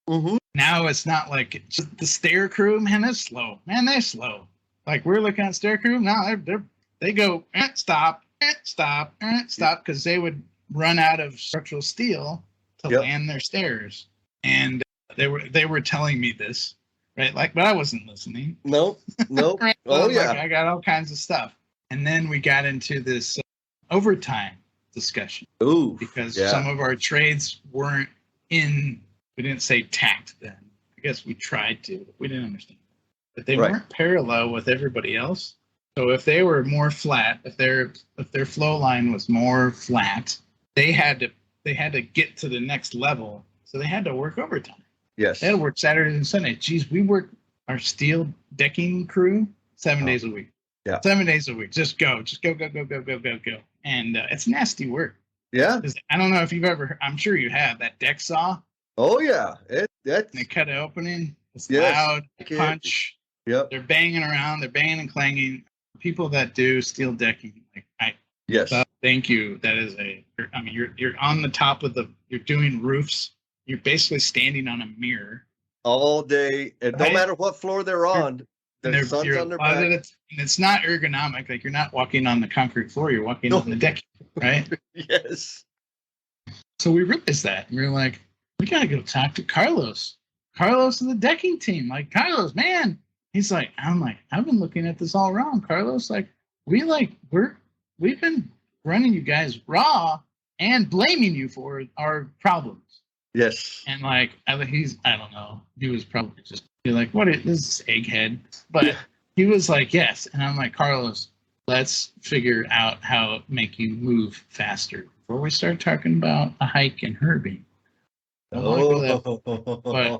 Mm-hmm. Now it's not like just the stair crew, man, they're slow. Like we're looking at stair crew, now they go stop, because they would run out of structural steel to land their stairs. And they were telling me this, right? Like, but I wasn't listening. Nope. Right? I got all kinds of stuff. And then we got into this overtime discussion. Ooh. Because some of our trades weren't we didn't say tact then. I guess we tried to. We didn't understand. But they weren't parallel with everybody else. So if they were more flat, if their flow line was more flat, they had to get to the next level. So they had to work overtime. Yes. They had to work Saturdays and Sundays. Geez, we worked our steel decking crew 7 days a week. Yeah. 7 days a week. Just go. And it's nasty work. Yeah. I don't know if you've ever, I'm sure you have, that deck saw. Oh yeah. They cut an opening. It's loud, punch. Yep. They're banging around. They're banging and clanging. People that do steel decking, thank you. That is you're on the top of you're doing roofs. You're basically standing on a mirror all day, and no matter what floor they're on, the sun's on their back. And it's not ergonomic. Like you're not walking on the concrete floor. You're walking on the deck, right? Yes. So we realized that. And we were like, we got to go talk to Carlos. Carlos and the decking team. Like, Carlos, man. He's like, I'm like, I've been looking at this all wrong, Carlos. Like, we've been running you guys raw and blaming you for our problems. Yes. And like, I don't know. He was probably just like, this is egghead. But he was like, yes. And I'm like, Carlos, let's figure out how to make you move faster before we start talking about a hike and Herbie. But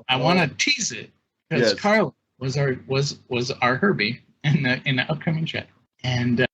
I want to tease it because Carlos was our Herbie in the upcoming chat, and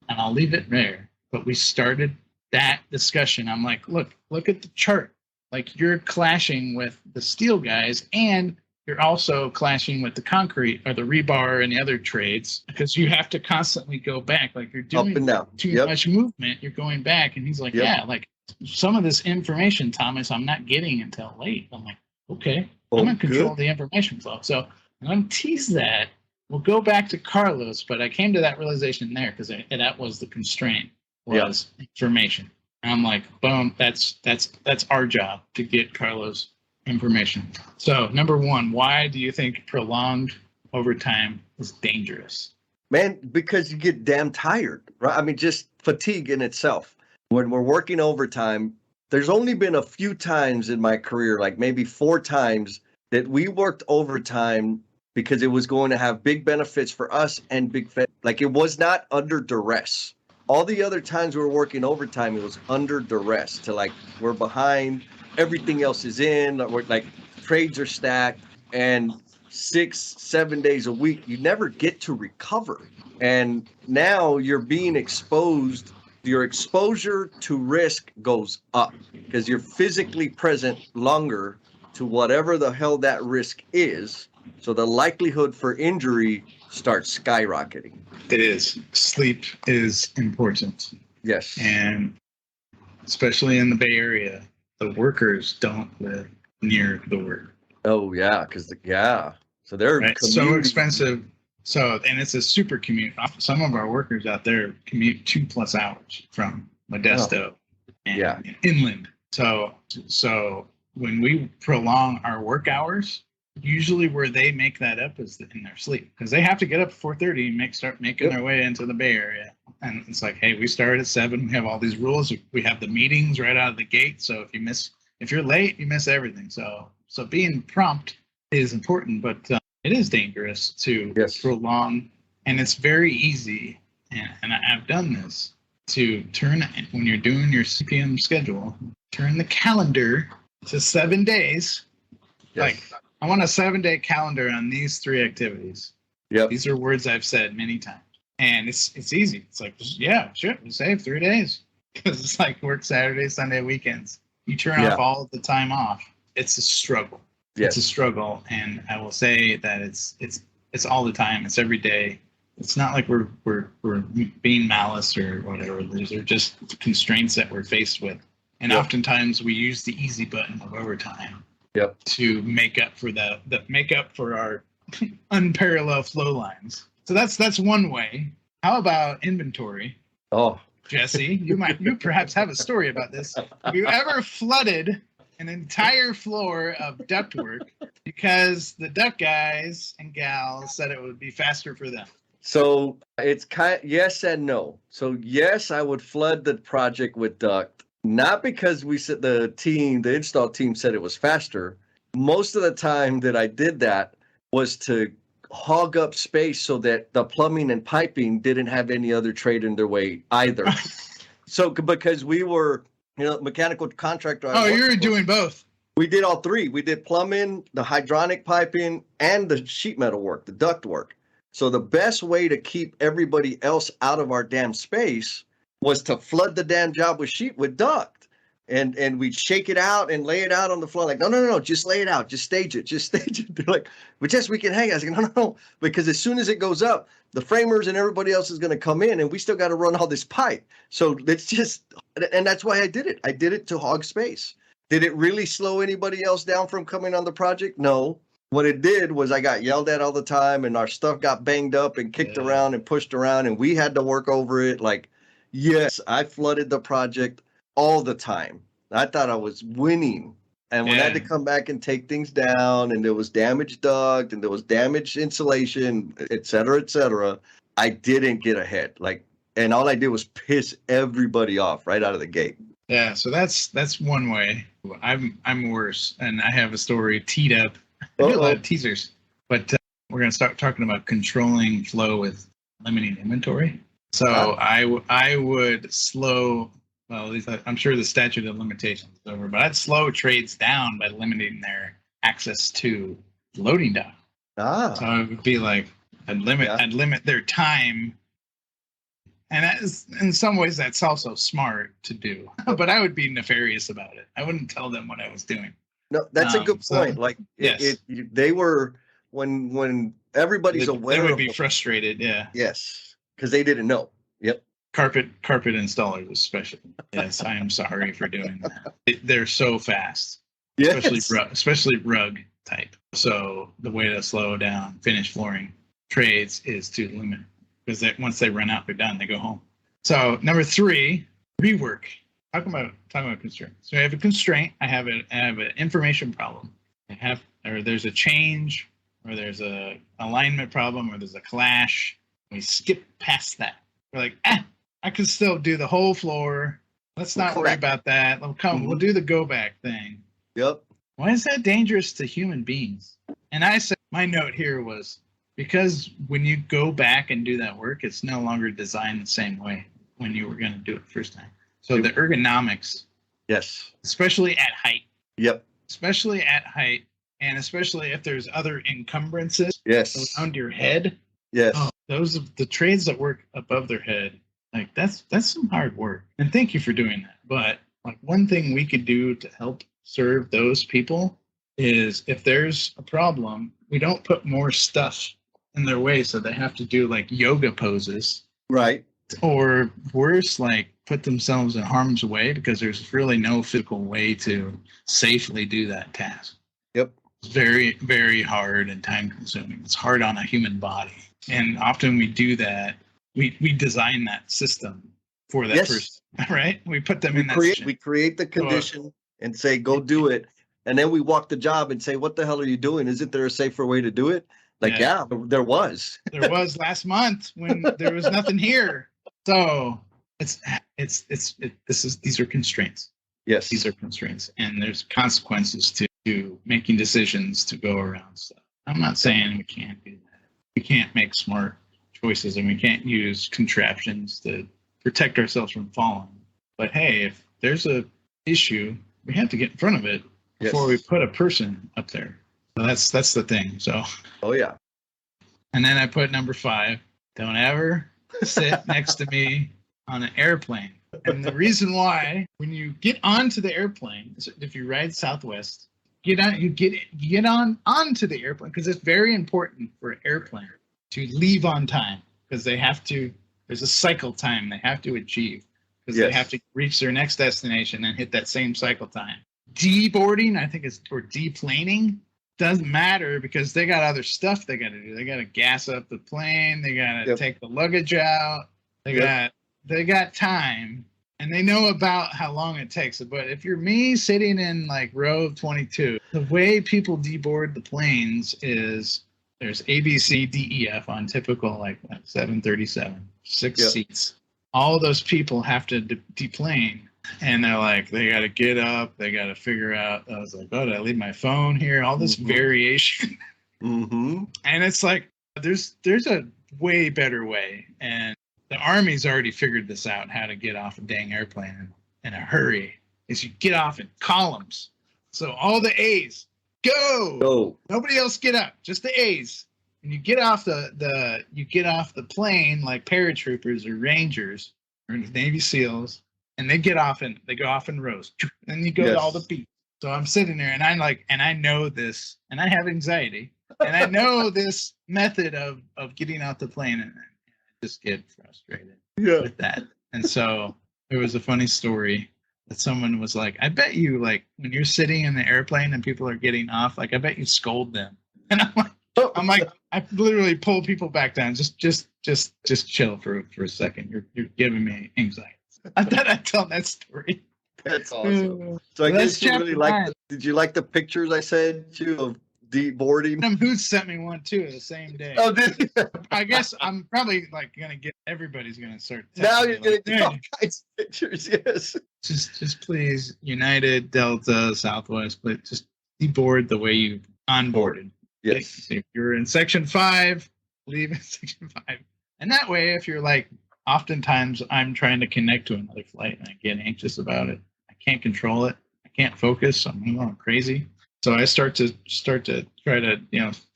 I'll leave it there. But we started that discussion. I'm like, look at the chart. Like you're clashing with the steel guys, and you're also clashing with the concrete or the rebar and the other trades because you have to constantly go back. Like you're doing too much movement. You're going back, and he's like, like some of this information, Thomas, I'm not getting until late. I'm like, okay, I'm gonna control the information flow. So I'm going to tease that. We'll go back to Carlos, but I came to that realization there because that was the constraint was information. And I'm like, boom, that's our job to get Carlos information. So number one, why do you think prolonged overtime is dangerous? Man, because you get damn tired, right? I mean, just fatigue in itself. When we're working overtime, there's only been a few times in my career, like maybe 4 times, that we worked overtime because it was going to have big benefits for us and like it was not under duress. All the other times we were working overtime, it was under duress to like, we're behind, everything else is in, like trades are stacked, and 6-7 days a week, you never get to recover. And now you're being exposed, your exposure to risk goes up because you're physically present longer to whatever the hell that risk is. So the likelihood for injury starts skyrocketing. It is. Sleep is important. Yes. And especially in the Bay Area, the workers don't live near the work. Oh, yeah. Because, so they're right? So expensive. So, and it's a super commute. Some of our workers out there commute 2+ hours from Modesto and inland. So when we prolong our work hours, usually where they make that up is in their sleep, because they have to get up at 4:30 and start making their way into the Bay Area. And it's like, hey, we start at 7. We have all these rules. We have the meetings right out of the gate. So if you're late, you miss everything. So being prompt is important, but it is dangerous to prolong. And it's very easy. And I've done this, to turn, when you're doing your CPM schedule, turn the calendar to 7 days. Like, I want a 7-day calendar on these 3 activities. Yep. These are words I've said many times. And it's easy. It's like, sure, we save 3 days. Because it's like work Saturday, Sunday, weekends. You turn off all of the time off. It's a struggle. Yes. It's a struggle. And I will say that it's all the time. It's every day. It's not like we're being malice or whatever. These are just constraints that we're faced with. And oftentimes we use the easy button of overtime. To make up for our unparalleled flow lines. So that's one way. How about inventory? Oh, Jesse, you perhaps have a story about this. Have you ever flooded an entire floor of ductwork because the duct guys and gals said it would be faster for them? So it's yes and no. So yes, I would flood the project with duct. Not because we said the install team said it was faster. Most of the time that I did that was to hog up space so that the plumbing and piping didn't have any other trade in their way either. So because we were, mechanical contractor. Oh, you're doing both. We did all 3. We did plumbing, the hydronic piping, and the sheet metal work, the duct work. So the best way to keep everybody else out of our damn space was to flood the damn job with duct. And we'd shake it out and lay it out on the floor. Like, no, just lay it out. Just stage it. They're like, but Jess, we can hang it. I was like, no. Because as soon as it goes up, the framers and everybody else is going to come in and we still got to run all this pipe. So and that's why I did it. I did it to hog space. Did it really slow anybody else down from coming on the project? No. What it did was I got yelled at all the time and our stuff got banged up and kicked around and pushed around and we had to work over it. Like, yes, I flooded the project all the time. I thought I was winning. And when I had to come back and take things down and there was damaged duct and there was damaged insulation, et cetera, I didn't get ahead. And all I did was piss everybody off right out of the gate. Yeah, so that's one way. I'm worse, and I have a story teed up. I do a lot of teasers, but we're going to start talking about controlling flow with limiting inventory. So I would slow. Well, at least I'm sure the statute of limitations is over, but I'd slow trades down by limiting their access to loading dock. So it would be like I'd limit their time. And that is, in some ways, that's also smart to do. But I would be nefarious about it. I wouldn't tell them what I was doing. No, that's a good point. They were when everybody's aware. They would be frustrated. Yeah. Yes, because they didn't know. Yep. Carpet installers, especially. Yes, I am sorry for doing that. They're so fast, especially rug type. So the way to slow down finished flooring trades is to limit, because once they run out, they're done. They go home. So number 3, rework. Talking about constraints. So I have a constraint. I have an information problem. There's a change, or there's a alignment problem, or there's a clash. We skip past that. We're like, I can still do the whole floor. Let's not worry about that. We'll do the go back thing. Yep. Why is that dangerous to human beings? And I said, my note here was, because when you go back and do that work, it's no longer designed the same way. when you were going to do it first time. So the ergonomics, Yes. especially at height, Yep. especially at height, and especially if there's other encumbrances Yes. around your head. Yes. Oh, those are the trades that work above their head. Like that's some hard work. And thank you for doing that. But like one thing we could do to help serve those people is if there's a problem, we don't put more stuff in their way so they have to do like yoga poses. Right. Or worse, like put themselves in harm's way because there's really no physical way to safely do that task. Yep. It's very, very hard and time consuming. It's hard on a human body. And often we do that. We design that system for that person, right? We put them in that situation. We create the condition and say, go do it. And then we walk the job and say, what the hell are you doing? Isn't there a safer way to do it? Like, yeah there was. There was last month when there was nothing here. So these are constraints. Yes. These are constraints. And there's consequences to making decisions to go around stuff. I'm not saying we can't do that. We can't make smart choices and we can't use contraptions to protect ourselves from falling. But hey, if there's a issue, we have to get in front of it before we put a person up there. So that's the thing. So yeah. And then I put number 5, don't ever sit next to me on an airplane. And the reason why, when you get onto the airplane, if you ride Southwest, you get onto the airplane because it's very important for an airplane to leave on time because there's a cycle time they have to achieve because they have to reach their next destination and hit that same cycle time. Deboarding, I think or deplaning, doesn't matter because they got other stuff they got to do. They got to gas up the plane. They got to take the luggage out. They got time, and they know about how long it takes. But if you're me sitting in like row 22, the way people deboard the planes is there's A, B, C, D, E, F on typical like 737, 6 seats. All those people have to deplane. And they're like, they got to get up. They got to figure out. I was like, oh, did I leave my phone here? All this variation. And it's like, there's a way better way. And the Army's already figured this out, how to get off a dang airplane in a hurry, is you get off in columns. So all the A's, go. Nobody else get up, just the A's. And you get off the plane like paratroopers or Rangers or Navy SEALs. And they go off in rows. And you go to all the beats. So I'm sitting there and I know this, and I have anxiety, and I know this method of getting out the plane, and I just get frustrated with that. And so there was a funny story that someone was like, I bet you like when you're sitting in the airplane and people are getting off, like I bet you scold them. And I'm like, I literally pull people back down. Just chill for a second. You're giving me anxiety. I thought I'd tell that story. That's awesome. So I guess you really did you like the pictures I sent you of deboarding? Who sent me one too the same day. Oh, did you? I guess I'm probably like everybody's gonna start. Now you're gonna get all kinds of pictures, yes. Just please, United, Delta, Southwest, but just deboard the way you onboarded. Yes. If you're in section 5, leave in section 5. And that way, if you're like, oftentimes I'm trying to connect to another flight and I get anxious about it. I can't control it. I can't focus. I'm going crazy. So I start to try to,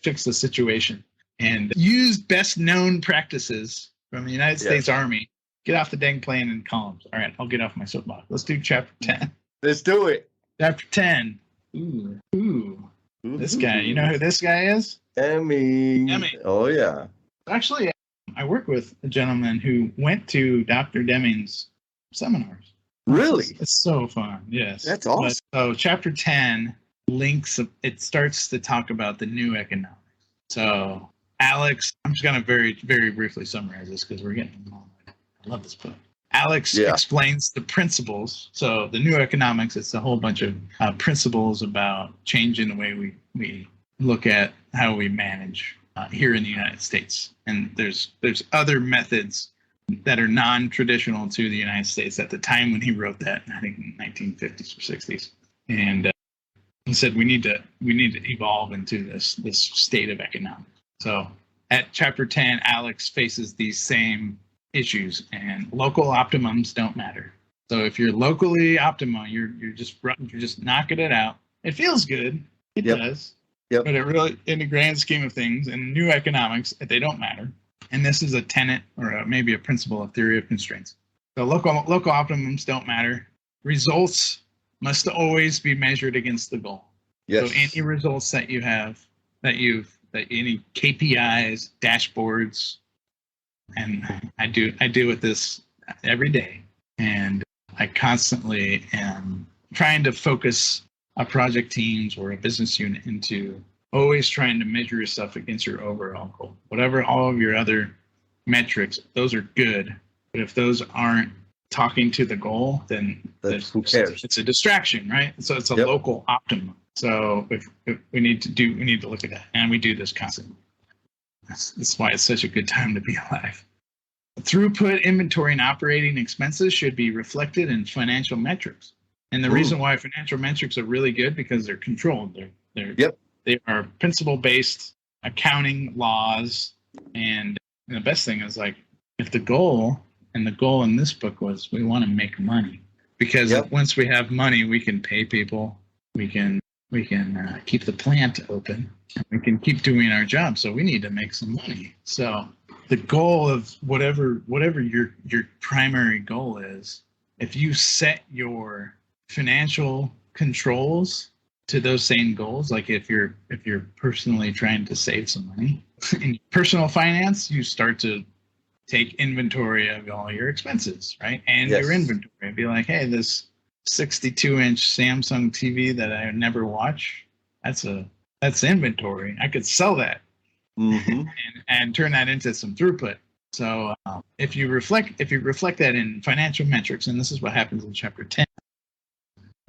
fix the situation and use best known practices from the United States Army. Get off the dang plane in columns. All right, I'll get off my soapbox. Let's do chapter 10. Let's do it. Chapter 10. Ooh. This guy. You know who this guy is? Emmy. Oh, yeah. Actually, I work with a gentleman who went to Dr. Deming's seminars. Really? It's so fun. Yes. That's awesome. So chapter 10 it starts to talk about the new economics. So Alex, I'm just going to very, very briefly summarize this because we're getting long. I love this book. Alex explains the principles. So the new economics, it's a whole bunch of principles about changing the way we look at how we manage here in the United States. And there's other methods that are non-traditional to the United States at the time when he wrote that, I think in the 1950s or 60s. And he said we need to evolve into this state of economics. So at chapter 10, Alex faces these same issues, and local optimums don't matter. So if you're locally optimum, you're just knocking it out. It feels good. It does. Yep. But it really, in the grand scheme of things, in new economics, they don't matter. And this is a tenet or maybe a principle of theory of constraints. So local optimums don't matter. Results must always be measured against the goal. Yes. So any results that you have, any KPIs, dashboards, and I deal with this every day, and I constantly am trying to focus a project teams or a business unit into always trying to measure yourself against your overall goal. Whatever all of your other metrics, those are good, but if those aren't talking to the goal, then who cares? It's a distraction, right? So it's a local optimum. So if we need to look at that, and we do this constantly. That's why it's such a good time to be alive. Throughput, inventory, and operating expenses should be reflected in financial metrics. And the reason why financial metrics are really good because they're controlled. They are principle-based accounting laws. And the best thing is, like, if the goal in this book was we want to make money, because once we have money, we can pay people, we can keep the plant open, and we can keep doing our job. So we need to make some money. So the goal of whatever your primary goal is, if you set your financial controls to those same goals, like if you're personally trying to save some money in personal finance, you start to take inventory of all your expenses, right? And your inventory. Be like, hey, this 62-inch Samsung TV that I never watch, that's inventory. I could sell that and turn that into some throughput. So if you reflect that in financial metrics, and this is what happens in chapter 10,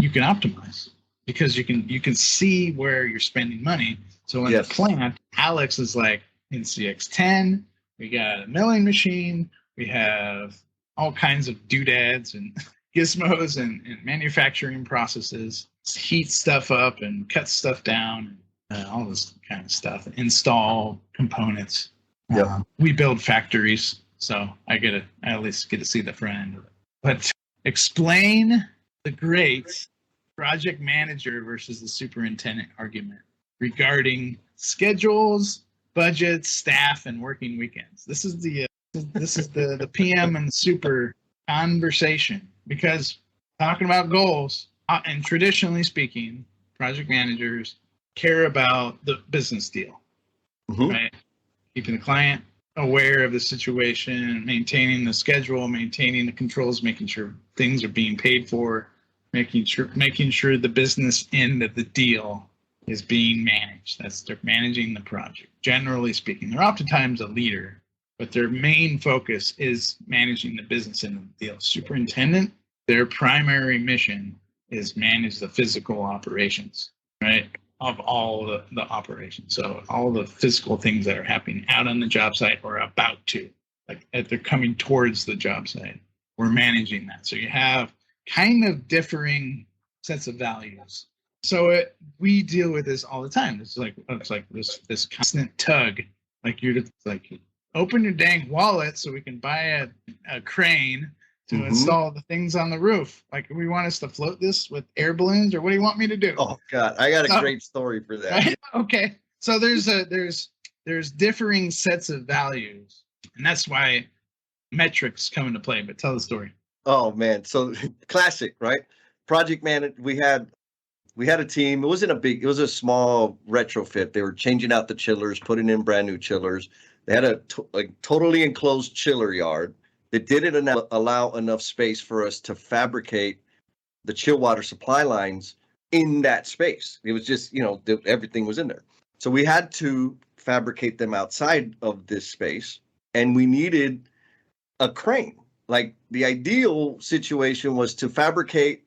you can optimize because you can see where you're spending money. So in the plant, Alex is like, in CX10, we got a milling machine, we have all kinds of doodads and gizmos and manufacturing processes, heat stuff up and cut stuff down, all this kind of stuff, install components. We build factories, so I at least get to see the front end of it. But explain the great project manager versus the superintendent argument regarding schedules, budgets, staff, and working weekends. This is the PM and super conversation, because talking about goals, and traditionally speaking, project managers care about the business deal, right? Keeping the client aware of the situation, maintaining the schedule, maintaining the controls, making sure things are being paid for, making sure the business end of the deal is being managed. They're managing the project. Generally speaking, they're oftentimes a leader, but their main focus is managing the business end of the deal. Superintendent, their primary mission is manage the physical operations, right, of all the operations. So all the physical things that are happening out on the job site or about to, like if they're coming towards the job site, we're managing that. So you have kind of differing sets of values. So we deal with this all the time. It's like this constant tug. Like you're just like, open your dang wallet so we can buy a crane to install the things on the roof. Like, we want us to float this with air balloons, or what do you want me to do? Oh God, I got a great story for that. Right? Okay, so there's differing sets of values, and that's why metrics come into play. But tell the story. Oh man, so classic, right? Project manager. We had a team. It was a small retrofit. They were changing out the chillers, putting in brand new chillers. They had a totally enclosed chiller yard. They didn't allow enough space for us to fabricate the chill water supply lines in that space. It was just, everything was in there. So we had to fabricate them outside of this space, and we needed a crane. Like, the ideal situation was to fabricate,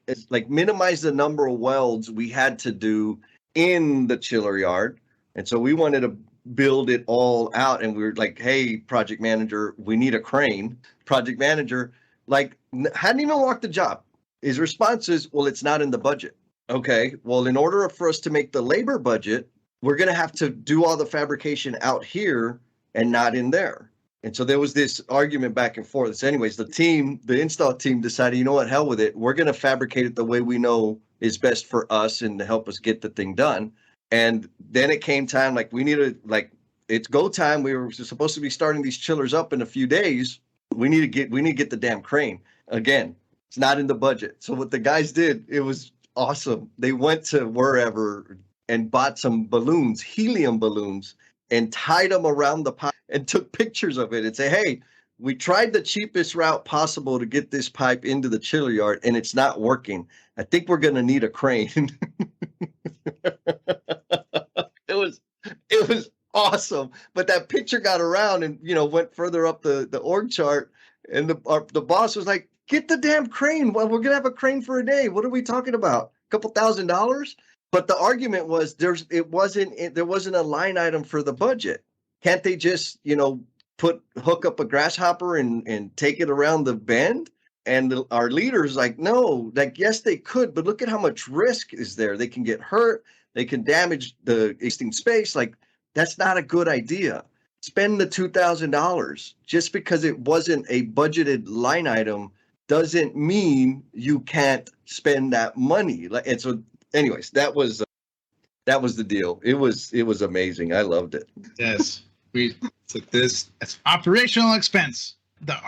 minimize the number of welds we had to do in the chiller yard. And so we wanted to build it all out, and we were like, hey, project manager, we need a crane. Project manager, hadn't even walked the job. His response is, well, it's not in the budget. Okay, well, in order for us to make the labor budget, we're going to have to do all the fabrication out here and not in there. And so there was this argument back and forth. So anyways, the install team decided, you know what, hell with it. We're going to fabricate it the way we know is best for us and to help us get the thing done. And then it came time, like we needed, like it's go time. We were supposed to be starting these chillers up in a few days. We need to get the damn crane. Again, it's not in the budget. So what the guys did, it was awesome. They went to wherever and bought some balloons, helium balloons, and tied them around the pipe and took pictures of it and say, hey, we tried the cheapest route possible to get this pipe into the chiller yard and it's not working. I think we're going to need a crane. It was awesome. But that picture got around and, went further up the org chart. And the boss was like, get the damn crane. Well, we're going to have a crane for a day. What are we talking about? A couple $1,000s? But the argument was there wasn't a line item for the budget. Can't they just, hook up a grasshopper and take it around the bend? And our leader's like, no, like, yes, they could, but look at how much risk is there. They can get hurt. They can damage the existing space. Like, that's not a good idea. Spend the $2,000 just because it wasn't a budgeted line item doesn't mean you can't spend that money. And so anyways, that was the deal. It was amazing. I loved it. Yes, we took this as operational expense.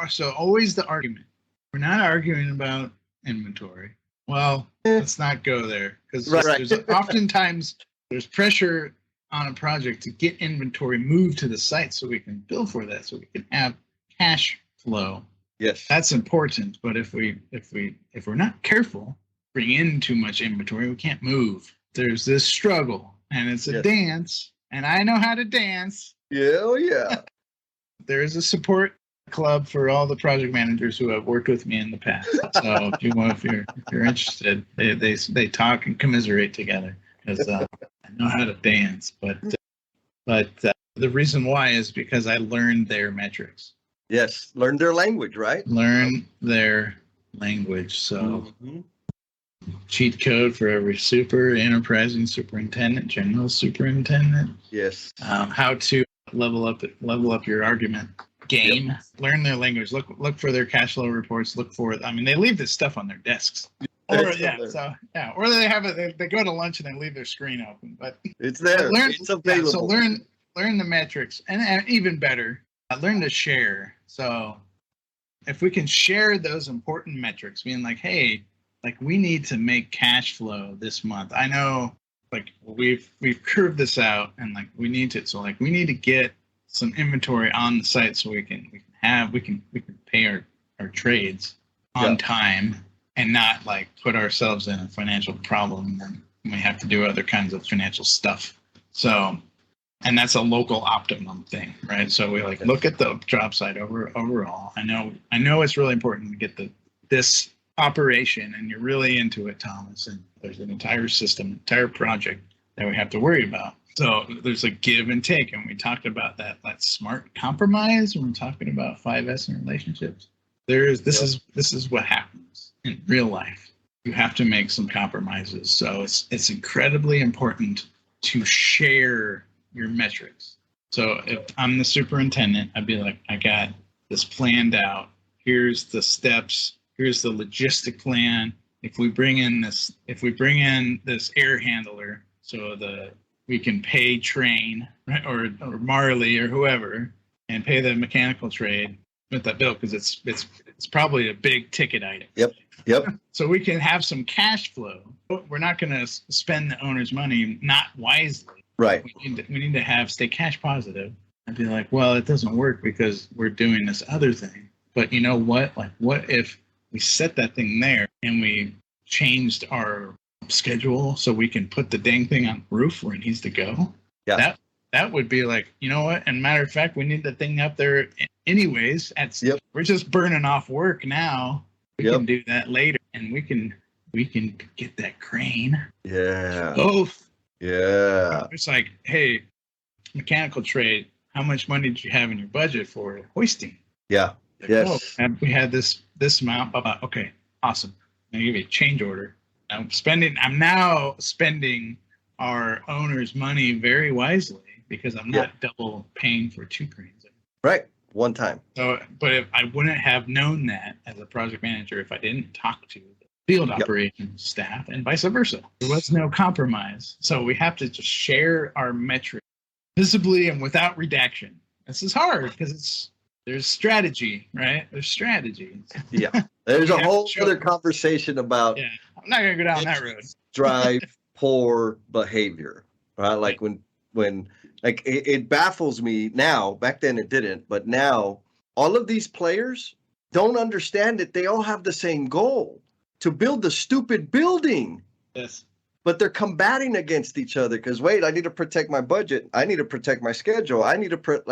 So always the argument. We're not arguing about inventory. Well, let's not go there because there's oftentimes there's pressure on a project to get inventory moved to the site so we can bill for that, so we can have cash flow. Yes, that's important. But if we're not careful, bring in too much inventory, we can't move. There's this struggle, and it's a dance, and I know how to dance. Yeah. There is a support club for all the project managers who have worked with me in the past. So if you're interested, they talk and commiserate together because I know how to dance. But the reason why is because I learned their metrics. Yes, learn their language, right? Learn their language. So. Mm-hmm. Cheat code for every enterprising superintendent, general superintendent. Yes. How to level up your argument game. Yep. Learn their language. Look for their cash flow reports. Look for it. I mean, they leave this stuff on their desks. Or they go to lunch and they leave their screen open. But it's there. It's available. So learn the metrics, and even better, learn to share. So if we can share those important metrics, being like, hey, like we need to make cash flow this month. I know, like we've curved this out, and like we need to get some inventory on the site so we can pay our trades on time and not like put ourselves in a financial problem and we have to do other kinds of financial stuff. So, and that's a local optimum thing, right? So we look at the job site overall. I know it's really important to get this operation, and you're really into it, Thomas, and there's an entire system, entire project that we have to worry about. So there's a give and take, and we talked about that smart compromise when we're talking about 5S in relationships. This is what happens in real life. You have to make some compromises. So it's incredibly important to share your metrics. So if I'm the superintendent, I'd be like, I got this planned out. Here's the steps. Here's the logistic plan. If we bring in this air handler, so we can pay Train, right, or Marley or whoever, and pay the mechanical trade with that bill because it's probably a big ticket item. Yep. So we can have some cash flow. We're not going to spend the owner's money not wisely. Right. We need to stay cash positive and be like, well, it doesn't work because we're doing this other thing. But you know what? Like, what if we set that thing there and we changed our schedule so we can put the dang thing on the roof where it needs to go? Yeah. That would be like, you know what? And matter of fact, we need the thing up there anyways. We're just burning off work now. We can do that later, and we can get that crane. Yeah. Both. Yeah. It's like, hey, mechanical trade, how much money did you have in your budget for hoisting? Yeah. Like, yes. Oh, we had this amount. Okay, awesome. I'm gonna give you a change order. I'm now spending our owner's money very wisely because I'm not double paying for two cranes. Right. one time. So, but if I wouldn't have known that as a project manager if I didn't talk to the field operations staff and vice versa. There was no compromise. So we have to just share our metrics visibly and without redaction. This is hard because there's strategy, right? There's strategy. Yeah. There's a whole other conversation about I'm not gonna go down that road. Drive poor behavior. Right? Like when like it baffles me now. Back then it didn't, but now all of these players don't understand that they all have the same goal to build the stupid building. Yes. But they're combating against each other because wait, I need to protect my budget. I need to protect my schedule. I need to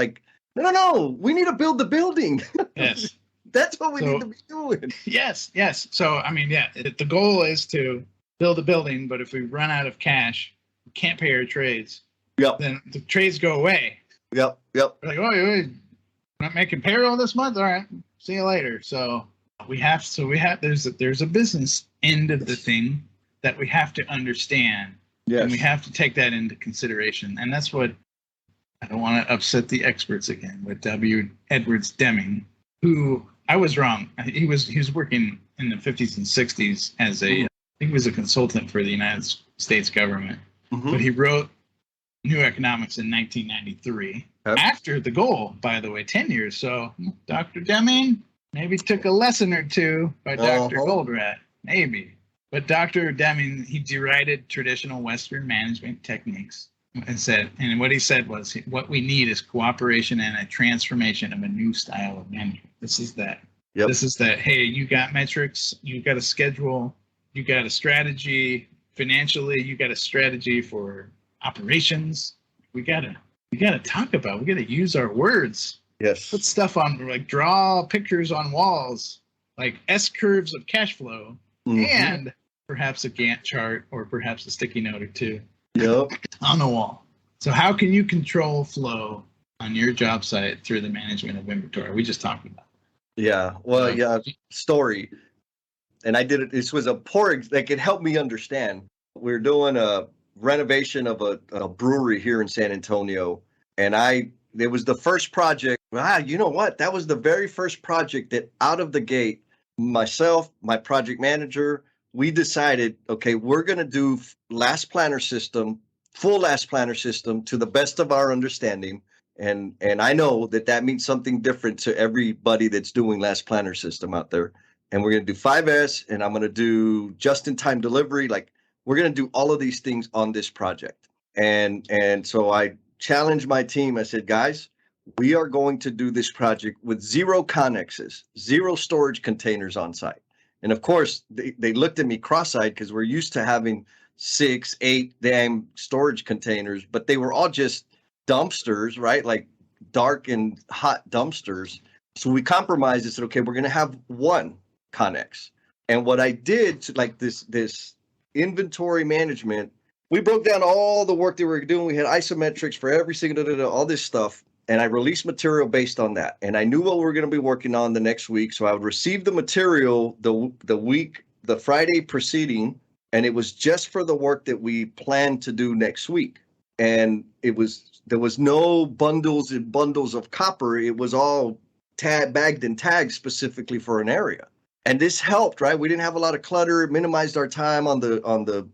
no. We need to build the building. Yes. That's what we need to be doing. Yes. So I mean, the goal is to build a building, but if we run out of cash, we can't pay our trades. Yep. Then the trades go away. Yep. We're like, oh, you're not making payroll this month? All right, see you later. So there's a business end of the thing that we have to understand. Yes. And we have to take that into consideration. And that's what I don't want to upset the experts again with W. Edwards Deming, who I was wrong. He was working in the 50s and 60s as I think he was a consultant for the United States government. Mm-hmm. But he wrote New Economics in 1993. Okay. After the goal, by the way, 10 years. So Dr. Deming maybe took a lesson or two by Dr. Goldratt, maybe. But Dr. Deming, he derided traditional Western management techniques and what he said was, what we need is cooperation and a transformation of a new style of management. This is that. Yep. This is that, hey, you got metrics, you got a schedule, you got a strategy financially, you got a strategy for operations. We gotta talk about, we gotta use our words. Yes. Put stuff on, like draw pictures on walls, like S curves of cash flow, and perhaps a Gantt chart or perhaps a sticky note or two. Yep. On the wall. So how can you control flow on your job site through the management of inventory? We just talked about it. Yeah. Well, story. And I did it. This was a poor, like it helped me understand. We're doing a renovation of a brewery here in San Antonio. And it was the first project. You know what? That was the very first project that out of the gate, myself, my project manager, we decided, okay, we're going to do full last planner system to the best of our understanding. And I know that means something different to everybody that's doing last planner system out there. And we're going to do 5S and I'm going to do just-in-time delivery. Like we're going to do all of these things on this project. And so I challenged my team. I said, guys, we are going to do this project with 0 connexes, 0 storage containers on site. And of course, they looked at me cross-eyed because we're used to having 6, 8 damn storage containers, but they were all just dumpsters, right? Like dark and hot dumpsters. So we compromised and said, okay, we're going to have 1 connex. And what I did to like this inventory management, we broke down all the work that we were doing. We had isometrics for every single, all this stuff. And I released material based on that. And I knew what we were going to be working on the next week. So I would receive the material the Friday preceding, and it was just for the work that we planned to do next week. And there was no bundles and bundles of copper. It was all bagged and tagged specifically for an area. And this helped, right? We didn't have a lot of clutter. It minimized our time on the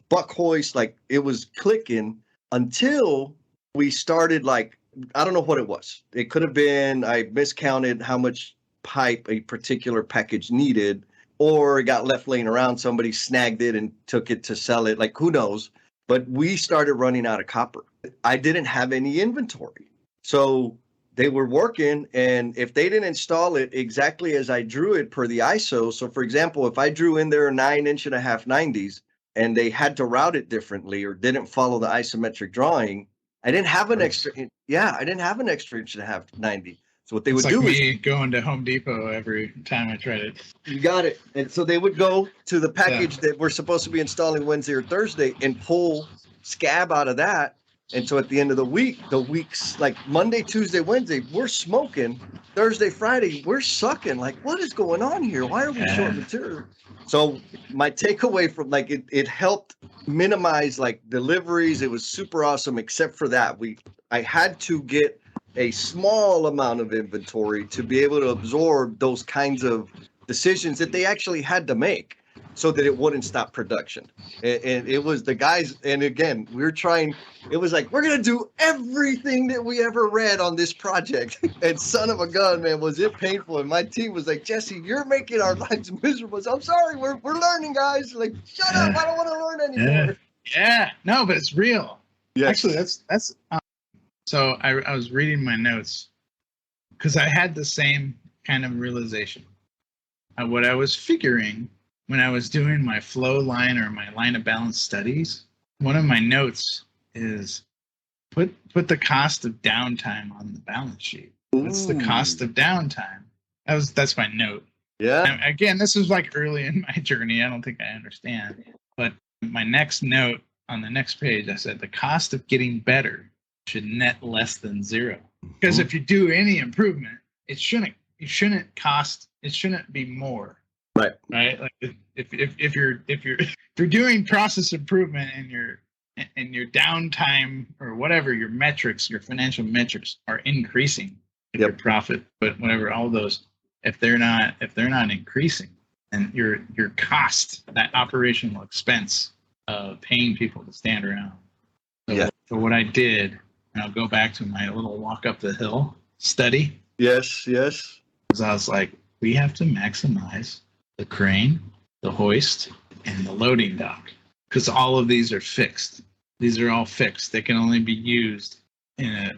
buck hoist. Like it was clicking until we started like, I don't know what it was. It could have been I miscounted how much pipe a particular package needed, or it got left laying around. Somebody snagged it and took it to sell it. Like who knows? But we started running out of copper. I didn't have any inventory. So they were working, and if they didn't install it exactly as I drew it per the ISO, so for example, if I drew in there 9.5" 90s and they had to route it differently or didn't follow the isometric drawing, I didn't have an extra. I didn't have an extra 1.5" 90. So what they would do is going to Home Depot every time I tried it. You got it. And so they would go to the package that we're supposed to be installing Wednesday or Thursday and pull scab out of that. And so at the end of the weeks like Monday, Tuesday, Wednesday, we're smoking. Thursday, Friday, we're sucking. Like, what is going on here? Why are we short material? So my takeaway from like it helped minimize like deliveries. It was super awesome, except for that. I had to get a small amount of inventory to be able to absorb those kinds of decisions that they actually had to make so that it wouldn't stop production. And it was the guys, and again, we were trying, it was like, we're going to do everything that we ever read on this project. And son of a gun, man, was it painful. And my team was like, Jesse, you're making our lives miserable. So I'm sorry, we're learning, guys. Like, shut up, I don't want to learn anymore. Yeah, no, but it's real. Yes. Actually, that's so I was reading my notes because I had the same kind of realization. What I was figuring when I was doing my flow line or my line of balance studies, one of my notes is put the cost of downtime on the balance sheet. What's the cost of downtime? That's my note. Yeah. And again, this is like early in my journey. I don't think I understand. But my next note on the next page, I said the cost of getting better should net less than zero. Because if you do any improvement, it shouldn't be more. Right. Like if you're doing process improvement and your downtime or whatever, your metrics, your financial metrics are increasing, your profit, but whatever, all those, if they're not increasing, and your cost, that operational expense of paying people to stand around. So what I did, and I'll go back to my little walk up the hill study. Yes. Because I was like, we have to maximize the crane, the hoist, and the loading dock. Because all of these are fixed. These are all fixed. They can only be used in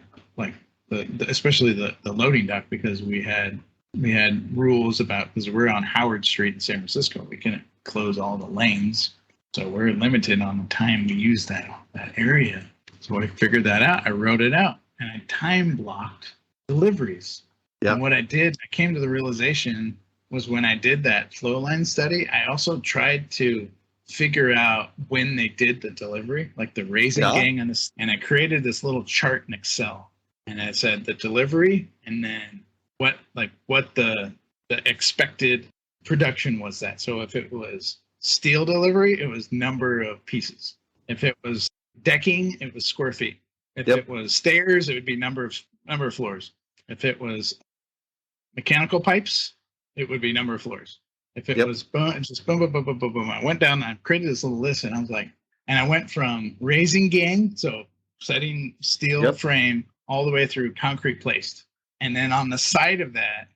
especially the loading dock, because we had rules about, because we're on Howard Street in San Francisco, we couldn't close all the lanes. So we're limited on the time we use that area. So I figured that out. I wrote it out, and I time blocked deliveries. Yep. And what I did, I came to the realization, was when I did that flow line study, I also tried to figure out when they did the delivery, like the raising gang on this, and I created this little chart in Excel, and I said the delivery, and then what the expected production was that. So if it was steel delivery, it was number of pieces. If it was decking, it was square feet. If it was stairs, it would be number of floors. If it was mechanical pipes, it would be number of floors. If it was just boom, boom, boom, boom, boom, boom. I went down and I created this little list, and I was like, and I went from raising gang, so setting steel frame, all the way through concrete placed. And then on the side of that,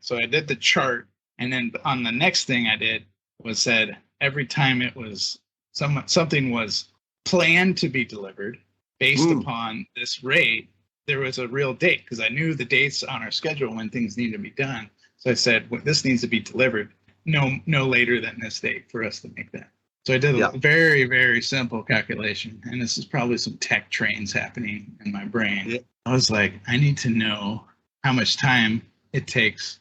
so I did the chart, and then on the next thing I did was said every time it was something was planned to be delivered based upon this rate, there was a real date, because I knew the dates on our schedule when things need to be done. So I said, well, this needs to be delivered no later than this date for us to make that. So I did a very, very simple calculation, and this is probably some tech trains happening in my brain. Yeah. I was like, I need to know how much time it takes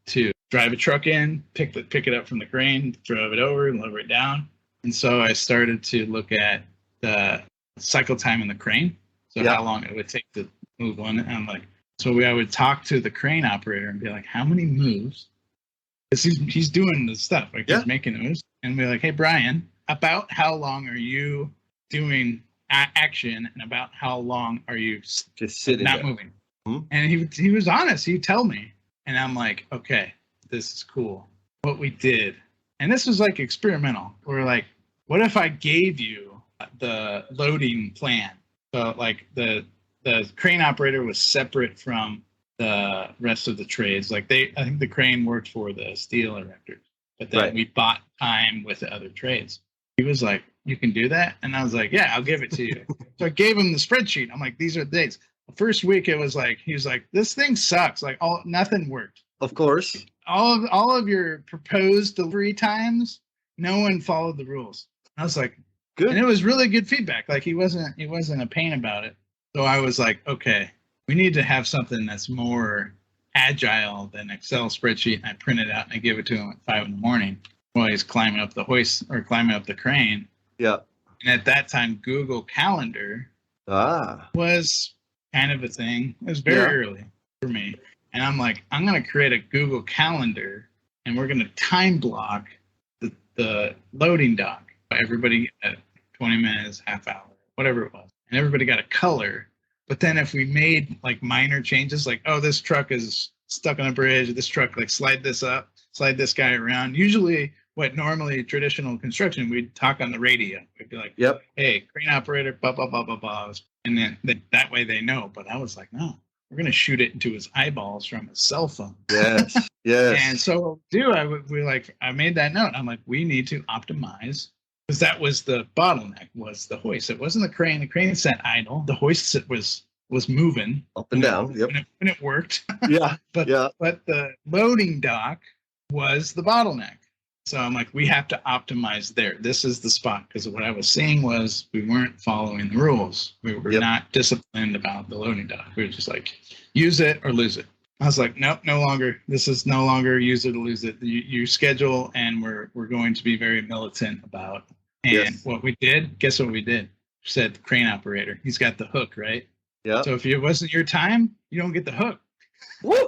to drive a truck in, pick it up from the crane, drive it over, and lower it down. And so I started to look at the cycle time in the crane, so how long it would take to move one. And I'm like, I would talk to the crane operator and be like, how many moves? Because he's doing the stuff, like he's making the moves, and be like, hey Brian, about how long are you doing action, and about how long are you just sitting not moving? And he was honest. He'd tell me, and I'm like, okay, this is cool. What we did, and this was like experimental. We're like, what if I gave you the loading plan? So like the crane operator was separate from the rest of the trades. Like I think the crane worked for the steel erectors, but then we bought time with the other trades. He was like, you can do that? And I was like, yeah, I'll give it to you. So I gave him the spreadsheet. I'm like, these are the dates. The first week it was like, he was like, this thing sucks. Like nothing worked. Of course. All of your proposed delivery times, no one followed the rules. I was like, good. And it was really good feedback. Like he wasn't a pain about it. So I was like, okay, we need to have something that's more agile than Excel spreadsheet. And I print it out and I give it to him at 5 a.m. while he's climbing up the hoist or climbing up the crane. Yeah. And at that time, Google Calendar was kind of a thing. It was very early for me. And I'm like, I'm going to create a Google Calendar, and we're going to time block the loading dock. Everybody got 20 minutes, half hour, whatever it was. And everybody got a color But then if we made like minor changes, like, oh, this truck is stuck on a bridge, this truck, like slide this up, slide this guy around. Usually what normally traditional construction, we'd talk on the radio. We'd be like, Yep. Hey, crane operator, blah, blah, blah, blah, blah. And then that way they know. But I was like, no, we're going to shoot it into his eyeballs from his cell phone. Yes. Yes. And so I made that note. I'm like, we need to optimize, because that was the bottleneck, was the hoist. It wasn't the crane. The crane sat idle. The hoist was moving up and down. Yep. When it worked. Yeah. But the loading dock was the bottleneck. So I'm like, we have to optimize there. This is the spot, because what I was seeing was we weren't following the rules. We were not disciplined about the loading dock. We were just like, use it or lose it. I was like, nope, no longer. This is no longer use it or lose it. You schedule, and we're going to be very militant about. And what we did, guess what we did? Said the crane operator. He's got the hook, right? Yeah. So if it wasn't your time, you don't get the hook. Woo!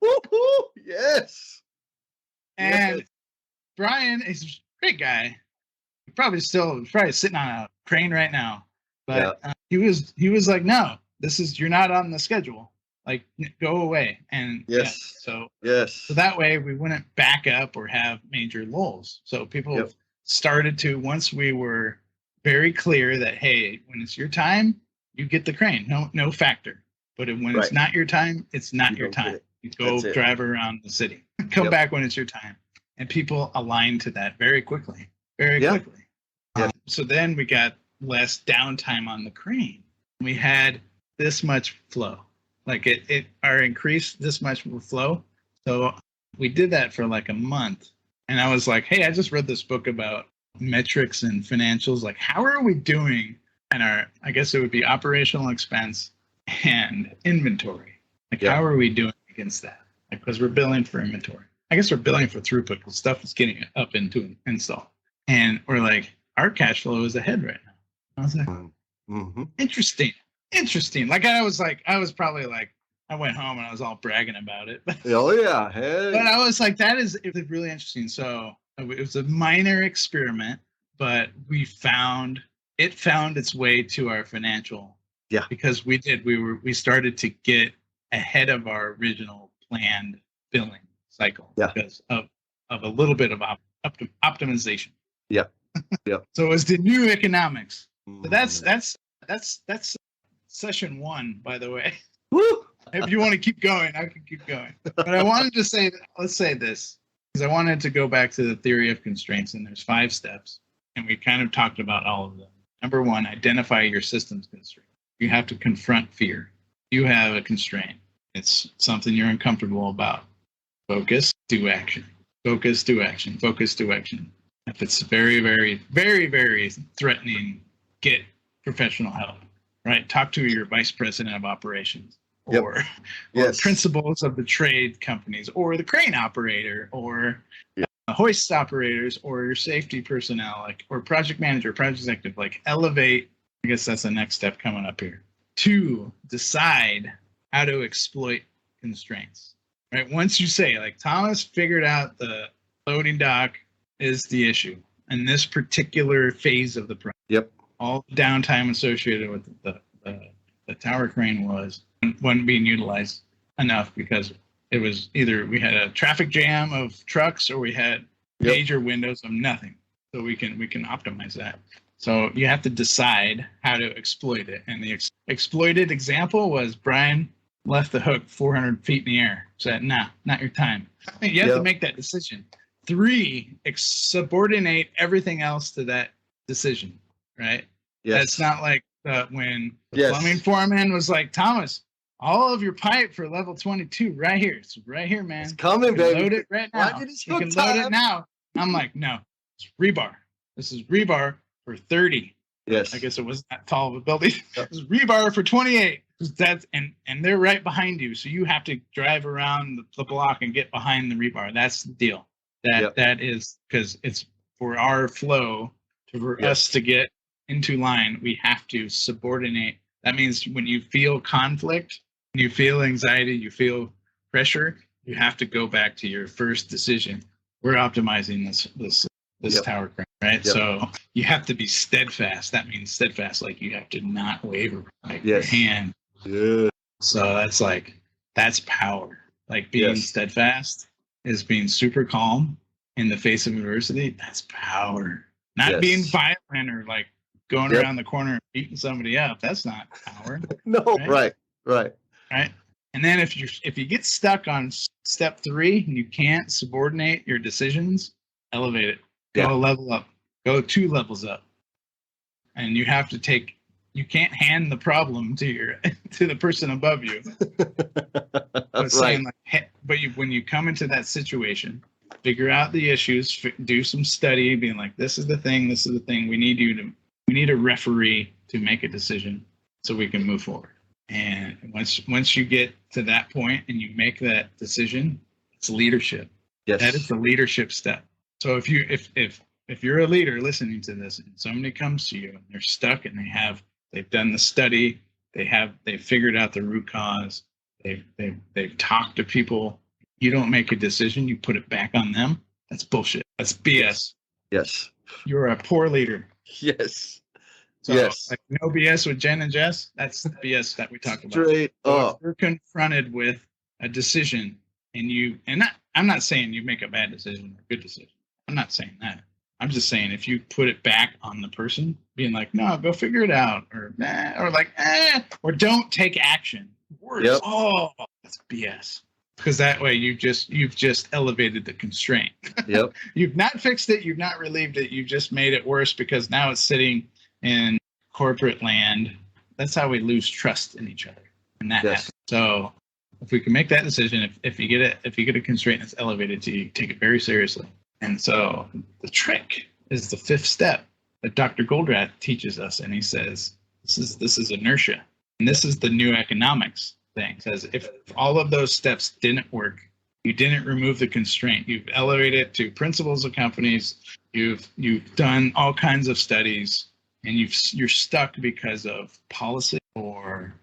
Woo-hoo! Yes. And Brian is a great guy. Probably sitting on a crane right now. But he was like, no, you're not on the schedule. Like, go away. And so that way we wouldn't back up or have major lulls. So people started to, once we were very clear that, hey, when it's your time, you get the crane. No factor. But when it's not your time, it's not your time. You go drive around the city. Come back when it's your time. And people aligned to that very quickly. Very quickly. So then we got less downtime on the crane. We had this much flow. Like our increase this much flow. So we did that for like a month. And I was like, hey, I just read this book about metrics and financials. Like, how are we doing in I guess it would be operational expense and inventory. Like, how are we doing against that? Like, because we're billing for inventory. I guess we're billing for throughput because stuff is getting up into an install. And we're like, our cash flow is ahead right now. I was like, interesting. Like, I was probably like, I went home and I was all bragging about it. Oh yeah. Hey. But I was like, it was really interesting. So it was a minor experiment, but it found its way to our financial. Yeah. Because we started to get ahead of our original planned billing cycle because of a little bit of optimization. Yeah. Yeah. So it was the new economics. So that's session 1, by the way. Woo! If you want to keep going, I can keep going. But I wanted to say, let's say this, because I wanted to go back to the theory of constraints, and there's 5 steps, and we kind of talked about all of them. Number 1, identify your system's constraint. You have to confront fear. You have a constraint. It's something you're uncomfortable about. Focus, do action. Focus, do action. Focus, do action. If it's very, very, very, very threatening, get professional help, right? Talk to your vice president of operations or principals of the trade companies or the crane operator or hoist operators or your safety personnel, like, or project manager, project executive, like, elevate. I guess that's the next step coming up here. 2, decide how to exploit constraints, right? Once you say, like, Thomas figured out the loading dock is the issue in this particular phase of the project. Yep. All the downtime associated with the tower crane wasn't being utilized enough because it was either we had a traffic jam of trucks or we had major windows of nothing. So we can optimize that. So you have to decide how to exploit it. And the exploited example was Brian left the hook 400 feet in the air. Said, nah, not your time. You have to make that decision. 3, subordinate everything else to that decision, right? Yes. It's not like when the plumbing foreman was like, Thomas, all of your pipe for level 22 right here. It's right here, man. It's coming, baby. Load it right now. You can load it now. I'm like, no, it's rebar. This is rebar for 30. Yes. I guess it wasn't that tall of a building. It was rebar for 28. That's and they're right behind you. So you have to drive around the block and get behind the rebar. That's the deal. That is because it's for our flow for us to get into line, we have to subordinate. That means when you feel conflict, when you feel anxiety, you feel pressure, you have to go back to your first decision. We're optimizing this tower crane, right? So you have to be steadfast. That means steadfast, like you have to not waver. Like your hand Yeah. So that's power. Like being steadfast is being super calm in the face of adversity. That's power. Not being violent or like going around the corner and beating somebody up. That's not power. No, right. Right. And then if you get stuck on step 3 and you can't subordinate your decisions, elevate it. Go level up. Go 2 levels up. And you have to you can't hand the problem to the person above you. But saying like, hey, when you come into that situation, figure out the issues, do some study, being like, this is the thing. We need a referee to make a decision so we can move forward. And once you get to that point and you make that decision, it's leadership. Yes. That is the leadership step. So if you're a leader listening to this and somebody comes to you and they're stuck and they've done the study, they've figured out the root cause, they've talked to people, you don't make a decision, you put it back on them, that's bullshit. That's BS. Yes. You're a poor leader. Yes. So, like no BS with Jen and Jess, that's the BS that we talk about. Straight up. If you're confronted with a decision I'm not saying you make a bad decision or a good decision. I'm not saying that. I'm just saying if you put it back on the person, being like, no, go figure it out, or or don't take action. Worse. Oh, that's BS. Because that way you've just elevated the constraint. Yep. You've not fixed it, you've not relieved it, you've just made it worse because now it's sitting in corporate land. That's how we lose trust in each other. And that happens. So if we can make that decision, if you get a constraint that's elevated to you, take it very seriously. And so the trick is the 5th step that Dr. Goldratt teaches us. And he says, this is inertia. And this is the new economics thing. It says if all of those steps didn't work, you didn't remove the constraint, you've elevated it to principles of companies, you've done all kinds of studies, and you're stuck because of policy or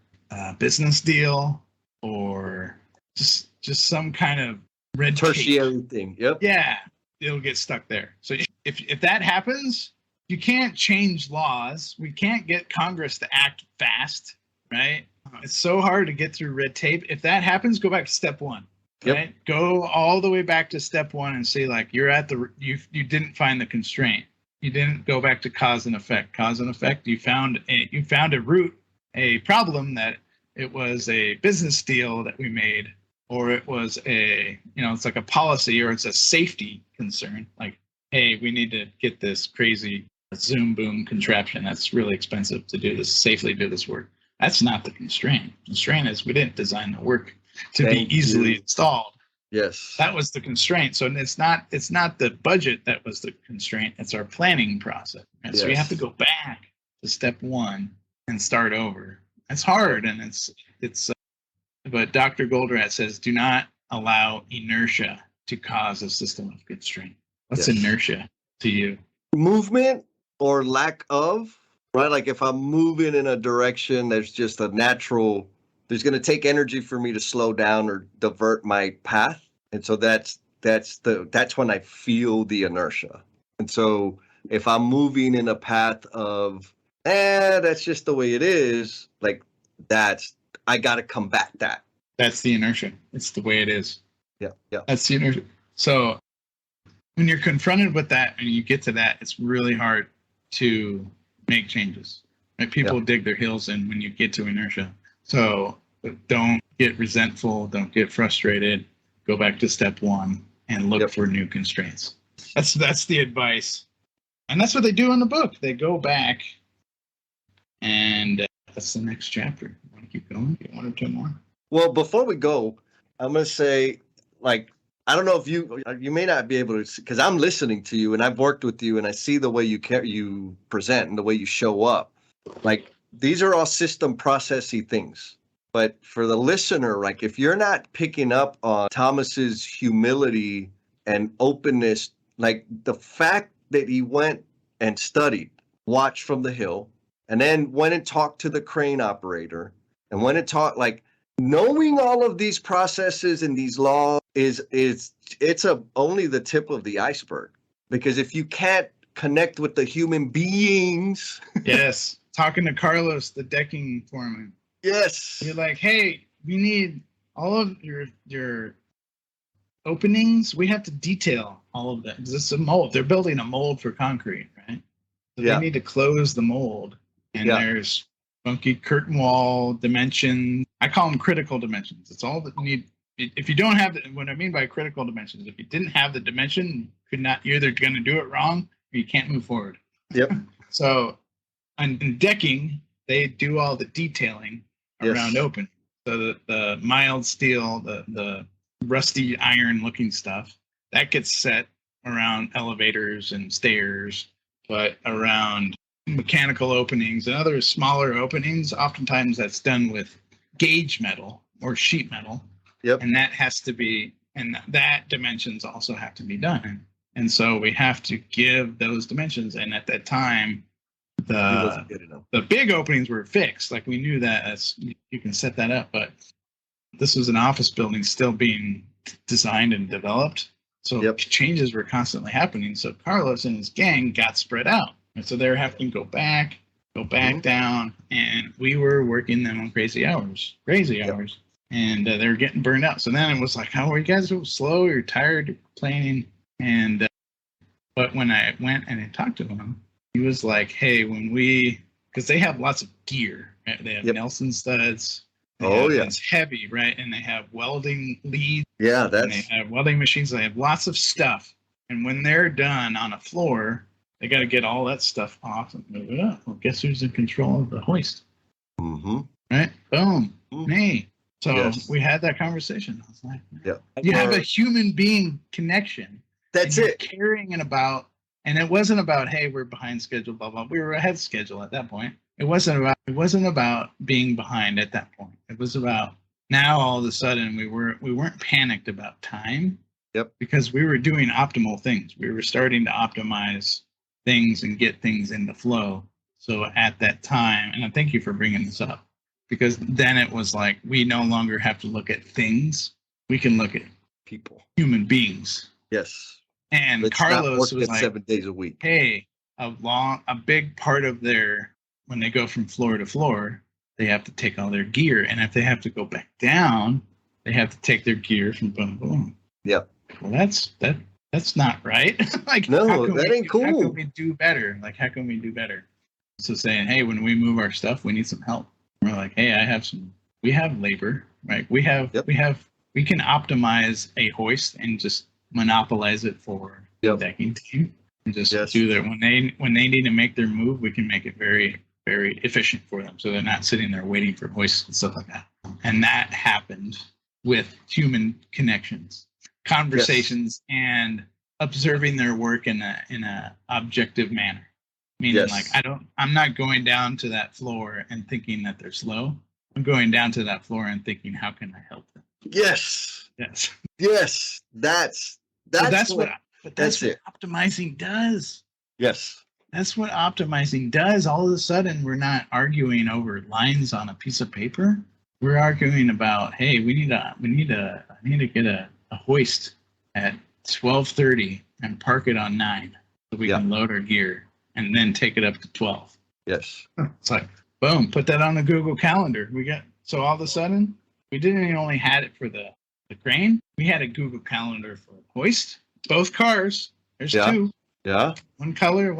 business deal or just some kind of red tertiary thing. Yep. Yeah, it'll get stuck there. So if that happens, you can't change laws. We can't get Congress to act fast, right? It's so hard to get through red tape. If that happens, go back to step 1. Right? Go all the way back to step 1 and see like you're at you didn't find the constraint. You didn't go back to cause and effect. Cause and effect. You found a root, a problem that it was a business deal that we made, or it was it's like a policy, or it's a safety concern. Like, hey, we need to get this crazy Zoom boom contraption that's really expensive to safely do this work. That's not the constraint. Constraint is we didn't design the work to be easily installed. Yes. That was the constraint. So it's not the budget that was the constraint. It's our planning process. And so we have to go back to step 1 and start over. It's hard, and but Dr. Goldratt says, do not allow inertia to cause a system of constraint. What's inertia to you? Movement or lack of, right? Like if I'm moving in a direction, there's just a natural, there's going to take energy for me to slow down or divert my path. And so that's when I feel the inertia. And so if I'm moving in a path of, that's just the way it is, like I got to combat that. That's the inertia. It's the way it is. Yeah. That's the inertia. So when you're confronted with that and you get to that, it's really hard to make changes. Right? People dig their heels in when you get to inertia. So don't get resentful. Don't get frustrated. Go back to step 1 and look for new constraints. That's the advice. And that's what they do in the book. They go back, and that's the next chapter. You want to keep going? Get 1 or 2 more? Well, before we go, I'm going to say, like, I don't know if you may not be able to, because I'm listening to you and I've worked with you and I see the way you present and the way you show up. Like, these are all system processy things. But for the listener, like if you're not picking up on Thomas's humility and openness, like the fact that he went and studied, watched from the hill, and then went and talked to the crane operator, and went and talked, like knowing all of these processes and these laws it's only the tip of the iceberg. Because if you can't connect with the human beings, yes, talking to Carlos, the decking foreman. Yes. You're like, hey, we need all of your openings. We have to detail all of that. This is a mold. They're building a mold for concrete, right? So they need to close the mold. And there's funky curtain wall dimensions. I call them critical dimensions. It's all that you need. If you don't have what I mean by critical dimensions, if you didn't have the dimension, you're either going to do it wrong or you can't move forward. Yep. So in decking, they do all the detailing around open. So the mild steel, the rusty iron looking stuff, that gets set around elevators and stairs, but around mechanical openings and other smaller openings, oftentimes that's done with gauge metal or sheet metal. Yep. And that has to be, and that dimensions also have to be done. And so we have to give those dimensions. And at that time, the big openings were fixed. Like we knew that you can set that up, but this was an office building still being designed and developed. So changes were constantly happening. So Carlos and his gang got spread out. And so they were having to go back down. And we were working them on crazy hours. And they were getting burned out. So then it was like, how are you guys so slow? You're tired, you're complaining. And but when I went and I talked to him, he was like, hey, because they have lots of gear, right? They have Nelson studs. It's heavy, right? And they have welding leads. Yeah, and they have welding machines. They have lots of stuff. And when they're done on a floor, they got to get all that stuff off and move it up. Well, guess who's in control of the hoist? Mm-hmm. Right? Boom. Me. So we had that conversation. I was like, you have a human being connection. That's it. Caring about, and it wasn't about, hey, we're behind schedule, blah, blah. We were ahead of schedule at that point. It wasn't about being behind at that point. It was about now all of a sudden we weren't panicked about time. Yep. Because we were doing optimal things. We were starting to optimize things and get things into flow. So at that time, and I thank you for bringing this up, because then it was like we no longer have to look at things. We can look at people, human beings. Yes. And let's Carlos was like, 7 days a week. Hey, a big part of when they go from floor to floor, they have to take all their gear. And if they have to go back down, they have to take their gear from boom, boom. Yep. Well, that's not right. Like, no, that ain't cool. How can we do better? Like, how can we do better? So saying, hey, when we move our stuff, we need some help. We're like, hey, we have labor, right? We can optimize a hoist and just monopolize it for the decking team and just do that. When they need to make their move, we can make it very, very efficient for them. So they're not sitting there waiting for hoists and stuff like that. And that happened with human connections, conversations, and observing their work in a objective manner. Meaning, like, I'm not going down to that floor and thinking that they're slow. I'm going down to that floor and thinking, how can I help them? Yes. That's what optimizing does. Yes. That's what optimizing does. All of a sudden, we're not arguing over lines on a piece of paper. We're arguing about, hey, I need to get a hoist at 12:30 and park it on 9 so we can load our gear and then take it up to 12. Yes. It's like, boom, put that on the Google Calendar. So all of a sudden, we didn't only had it for the crane. We had a Google Calendar for hoist. Both cars. There's 2. Yeah. One color.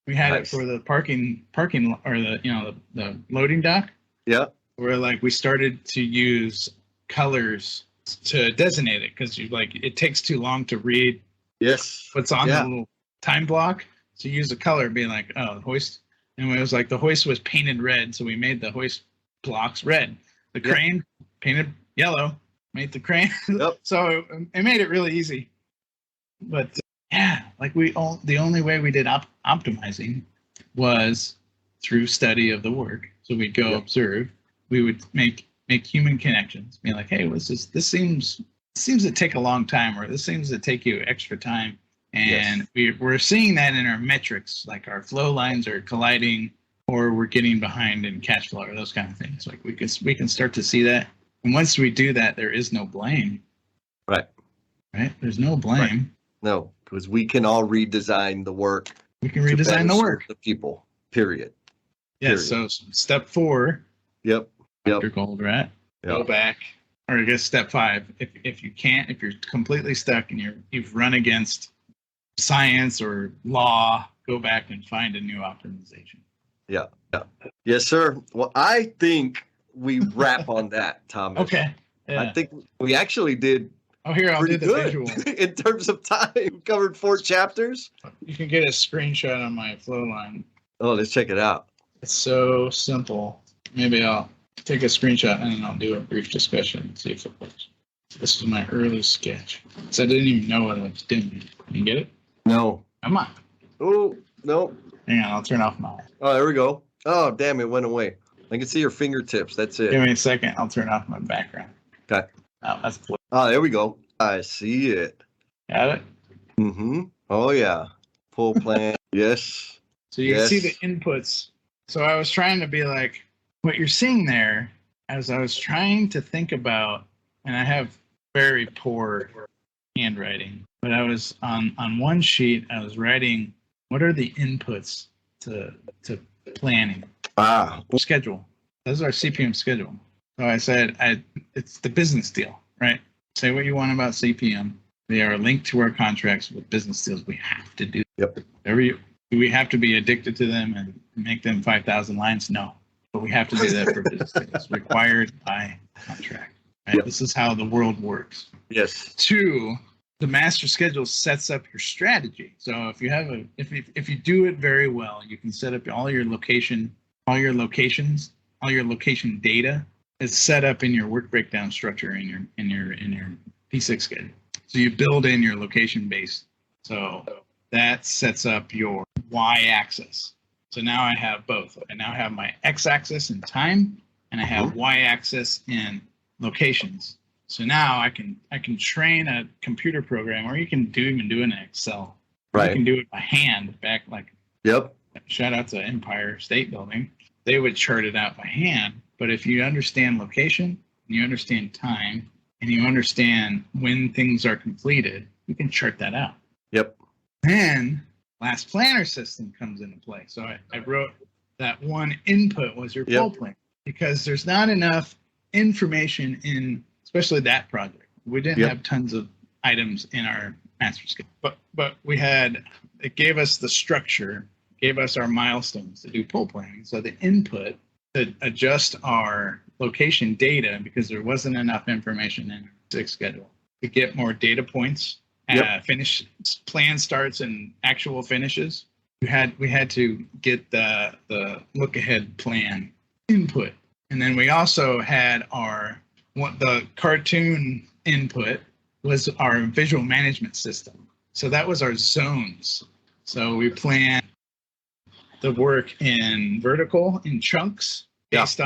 We had it for the parking or the loading dock. Yeah. Where like we started to use colors to designate it because it takes too long to read. Yes. What's on the little time block. So use a color, being like, oh, hoist. And it was like the hoist was painted red, so we made the hoist blocks red. The crane painted yellow, made the crane. So it made it really easy. But the only way we did optimizing was through study of the work. So we'd go observe. We would make human connections, be like, hey, what's this? This seems to take a long time, or this seems to take you extra time. And we're seeing that in our metrics, like our flow lines are colliding, or we're getting behind in cash flow, or those kind of things. Like we can start to see that. And once we do that, there is no blame. Right. There's no blame. Right. No, because we can all redesign the work. We can redesign the work. The people. Period. Yes. So step 4. Yep. Dr. Gold, right? Go back, or I guess step 5. If you can't, if you're completely stuck and you've run against science or law, go back and find a new optimization. Yeah. Yes, sir. Well, I think we wrap on that, Thomas. Okay. Yeah. I think we actually did. Oh, here, I'll do the good visual. In terms of time, we covered 4 chapters. You can get a screenshot on my flow line. Oh, let's check it out. It's so simple. Maybe I'll take a screenshot and then I'll do a brief discussion and see if it works. This is my early sketch. So I didn't even know what I was doing. You get it? No. Come on. Oh, no. Hang on, I'll turn off my... Oh, there we go. Oh, damn, it went away. I can see your fingertips. That's it. Give me a second. I'll turn off my background. Okay. Oh, that's cool. Oh, there we go. I see it. Got it? Mm-hmm. Oh, yeah. Full plan. Yes. So you can see the inputs. So I was trying to be like, what you're seeing there, as I was trying to think about, and I have very poor handwriting, but I was on one sheet, I was writing, what are the inputs to planning? Schedule. This is our CPM schedule. So I said, it's the business deal, right? Say what you want about CPM. They are linked to our contracts with business deals. We have to do. Yep. Do we have to be addicted to them and make them 5,000 lines? No. But we have to do that for business deals. Required by contract. Right? Yep. This is how the world works. Yes. 2, the master schedule sets up your strategy. So if you have if you do it very well, you can set up all your locations, all your location data is set up in your work breakdown structure in your P6 schedule. So you build in your location base. So that sets up your y-axis. So now I have both. I now have my x-axis in time, and I have y-axis in locations. So now I can train a computer program, or you can even do it in Excel. Right. You can do it by hand back like. Yep. Shout out to Empire State Building. They would chart it out by hand. But if you understand location, and you understand time, and you understand when things are completed, you can chart that out. Yep. Then last planner system comes into play. So I wrote that one input was your pull plan, because there's not enough information in, especially that project. We didn't have tons of items in our master schedule, but it gave us the structure, gave us our milestones to do pull planning. So the input to adjust our location data, because there wasn't enough information in our 6 schedule, to get more data points. Finish plan starts and actual finishes. We had to get the look ahead plan input, and then we also had the cartoon input was our visual management system. So that was our zones. So we planned the work in vertical in chunks based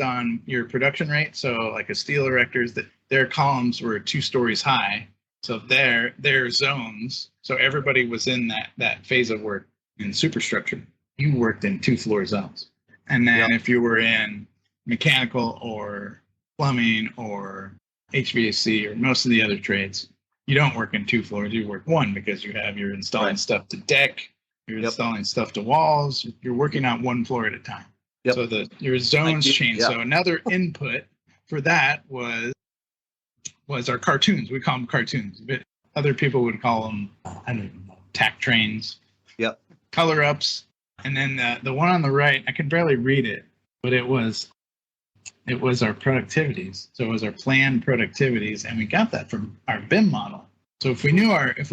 on your production rate. So like a steel erectors, that their columns were 2 stories high. So their zones. So everybody was in that phase of work in superstructure. You worked in 2-floor zones. And then if you were in mechanical or plumbing or HVAC or most of the other trades, you don't work in 2 floors. You work 1, because you're installing stuff to deck, you're installing stuff to walls. You're working on 1 floor at a time. Yep. So your zones change. Yep. So another input for that was our cartoons. We call them cartoons. But other people would call them, I don't know, tack trains. Yep. Color ups. And then the one on the right, I could barely read it, but it was our productivities. So it was our planned productivities, and we got that from our BIM model. So if we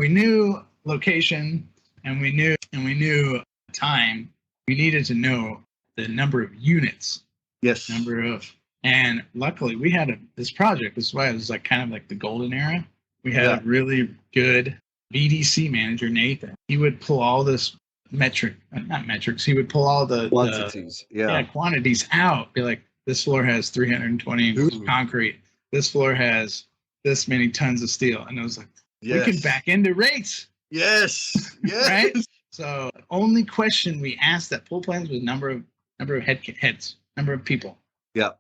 knew location and we knew time, we needed to know the number of units. Yes. And luckily we had this project. This is why it was like kind of like the golden era. We had a really good VDC manager, Nathan. He would pull all this not metrics. He would pull all the quantities. Quantities out. Be like, this floor has 320 concrete. This floor has this many tons of steel. And it was like, we can back into rates. Yes. Right? So the only question we asked that pull plans was number of heads, number of people. Yeah.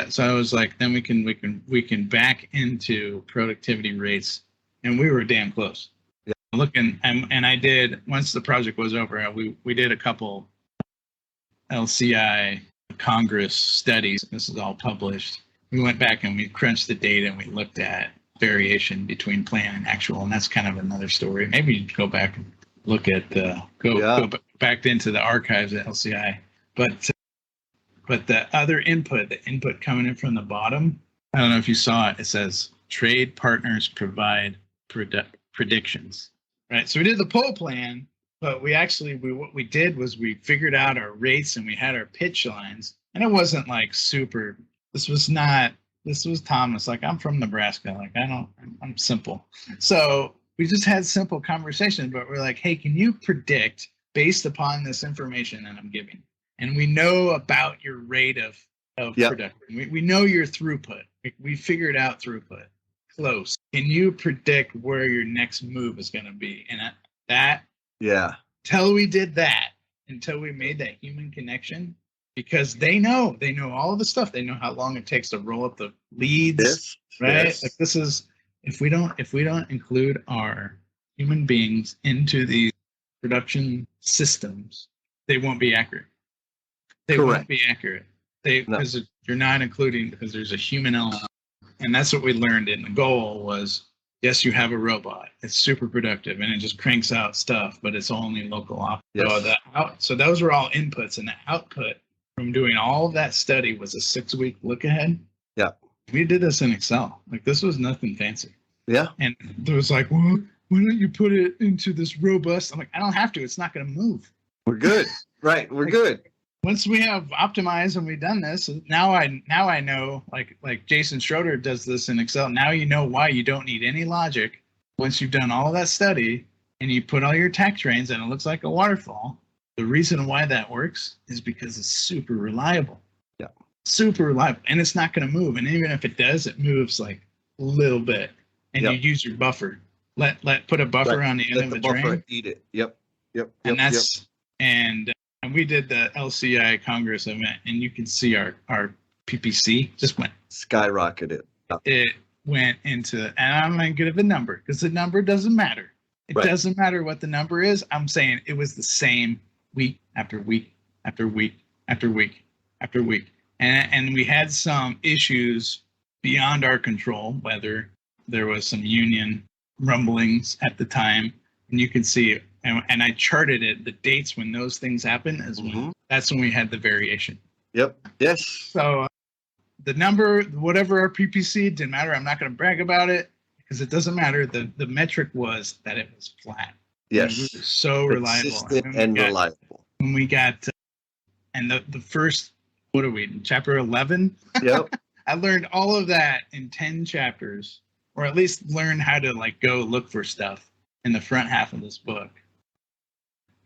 So I was like, then we can back into productivity rates, and we were damn close. Yeah. Looking, and I did, once the project was over, we did a couple LCI Congress studies. This is all published. We went back and we crunched the data and we looked at variation between plan and actual, and that's kind of another story. Maybe you go back and look at go back into the archives at LCI. But the other input, the input coming in from the bottom, I don't know if you saw it. It says trade partners provide predictions, right? So we did the poll plan, but what we did was we figured out our rates and we had our pitch lines, and it wasn't like super. This was Thomas. Like, I'm from Nebraska. Like, I'm simple. So we just had simple conversations, but we're like, hey, can you predict based upon this information that I'm giving? And we know about your rate of production. We know your throughput. We figured out throughput. Close. Can you predict where your next move is going to be? And until we did that, until we made that human connection, because they know all of the stuff. They know how long it takes to roll up the leads, right? Yes. Like, this is, if we don't include our human beings into these production systems, they won't be accurate. Won't be accurate. Because you're not including, because there's a human element. And that's what we learned in the goal was, yes, you have a robot. It's super productive and it just cranks out stuff, but it's only local op. Yes. So those were all inputs, and the output from doing all of that study was a 6-week look ahead. Yeah. We did this in Excel. Like, this was nothing fancy. Yeah. And there was like, well, why don't you put it into this robust? I'm like, I don't have to. It's not going to move. We're good. Right. We're good. Once we have optimized and we've done this, now I know, like Jason Schroeder does this in Excel. Now you know why you don't need any logic. Once you've done all of that study and you put all your tack trains and it looks like a waterfall, the reason why that works is because it's super reliable. Yeah. Super reliable. And it's not going to move. And even if it does, it moves like a little bit. And you use your buffer. Put a buffer on the end of the train. Buffer, eat it. Yep. And we did the LCI Congress event, and you can see our PPC just went skyrocketed. It went into, and I'm not good of a number because the number doesn't matter. It doesn't matter what the number is. I'm saying it was the same week after week after week after week after week. And we had some issues beyond our control, whether there was some union rumblings at the time, and you can see, and I charted it, the dates when those things happen is when that's when we had the variation. Yep. Yes. So the number, whatever our PPC, didn't matter. I'm not going to brag about it because it doesn't matter. The metric was that it was flat. Yes. It was so reliable. Reliable. When we got, and the first, what are we in, chapter 11? Yep. I learned all of that in 10 chapters, or at least learn how to like go look for stuff in the front half of this book.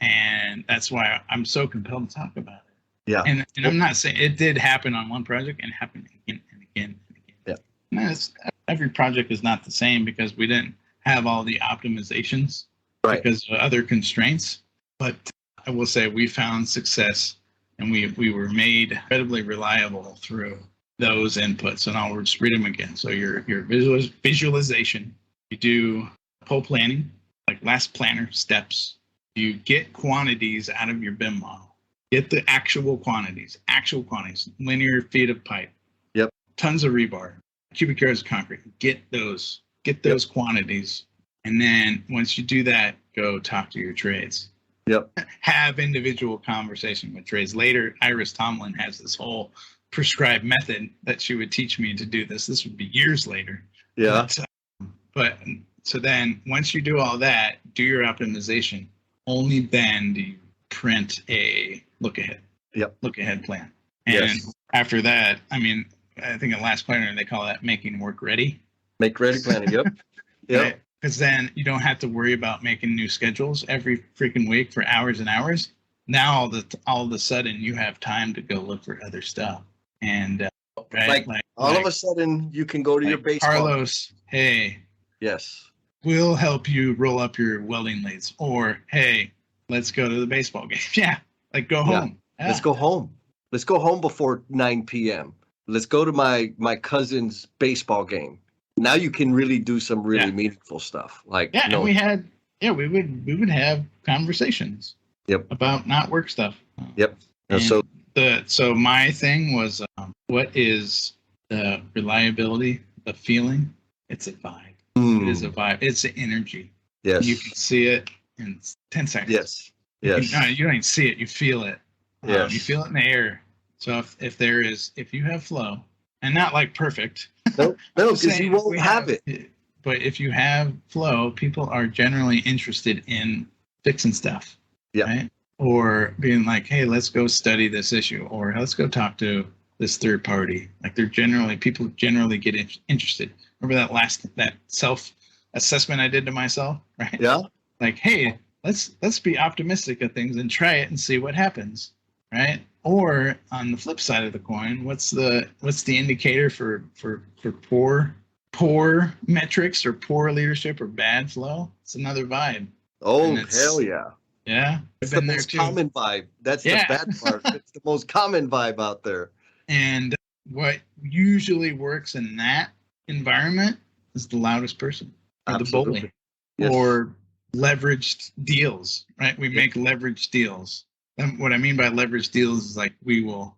And that's why I'm so compelled to talk about it. Yeah. And I'm not saying it did happen on one project and happened again and again and again. Yeah. And every project is not the same because we didn't have all the optimizations because of other constraints. But I will say we found success and we were made incredibly reliable through those inputs. And I'll just read them again. So your visualization, you do poll planning, like last planner steps. You get quantities out of your BIM model. Get the actual quantities, linear feet of pipe. Yep. Tons of rebar, cubic yards of concrete. Get those quantities. And then once you do that, go talk to your trades. Yep. Have individual conversation with trades. Later, Iris Tomlin has this whole prescribed method that she would teach me to do this. This would be years later. Yeah. But so then once you do all that, do your optimization. Only then do you print a look ahead plan. And after that, I mean, I think in Last Planner, they call that making work ready. Make ready planning. Yep. Yep. Because then you don't have to worry about making new schedules every freaking week for hours and hours. Now all of a sudden you have time to go look for other stuff. And all of a sudden you can go to your baseball. Carlos, hey. Yes. We'll help you roll up your welding lathes. Or, hey, let's go to the baseball game. Yeah, like go home. Yeah. Let's go home. Let's go home before 9 p.m. Let's go to my cousin's baseball game. Now you can really do some really meaningful stuff. And we would have conversations. Yep. About not work stuff. Yep. And so So my thing was, what is the reliability of feeling? It's a vibe. It is a vibe. It's an energy. Yes. You can see it in 10 seconds. Yes. You Yes. you don't even see it. You feel it. Yes. You feel it in the air. So if you have flow, and not like perfect. No, because you won't have it. But if you have flow, people are generally interested in fixing stuff. Yeah. Right? Or being like, hey, let's go study this issue, or let's go talk to this third party. Like people generally get interested. Remember that self-assessment I did to myself, right? Yeah. Like, hey, let's be optimistic of things and try it and see what happens, right? Or on the flip side of the coin, what's the indicator for poor metrics or poor leadership or bad flow? It's another vibe. Oh, hell yeah. Yeah. It's the most common vibe. That's the bad part. It's the most common vibe out there. And what usually works in that environment is the loudest person, or Absolutely. the bully, Yes. or leveraged deals, right? We make leveraged deals. And what I mean by leveraged deals is like we will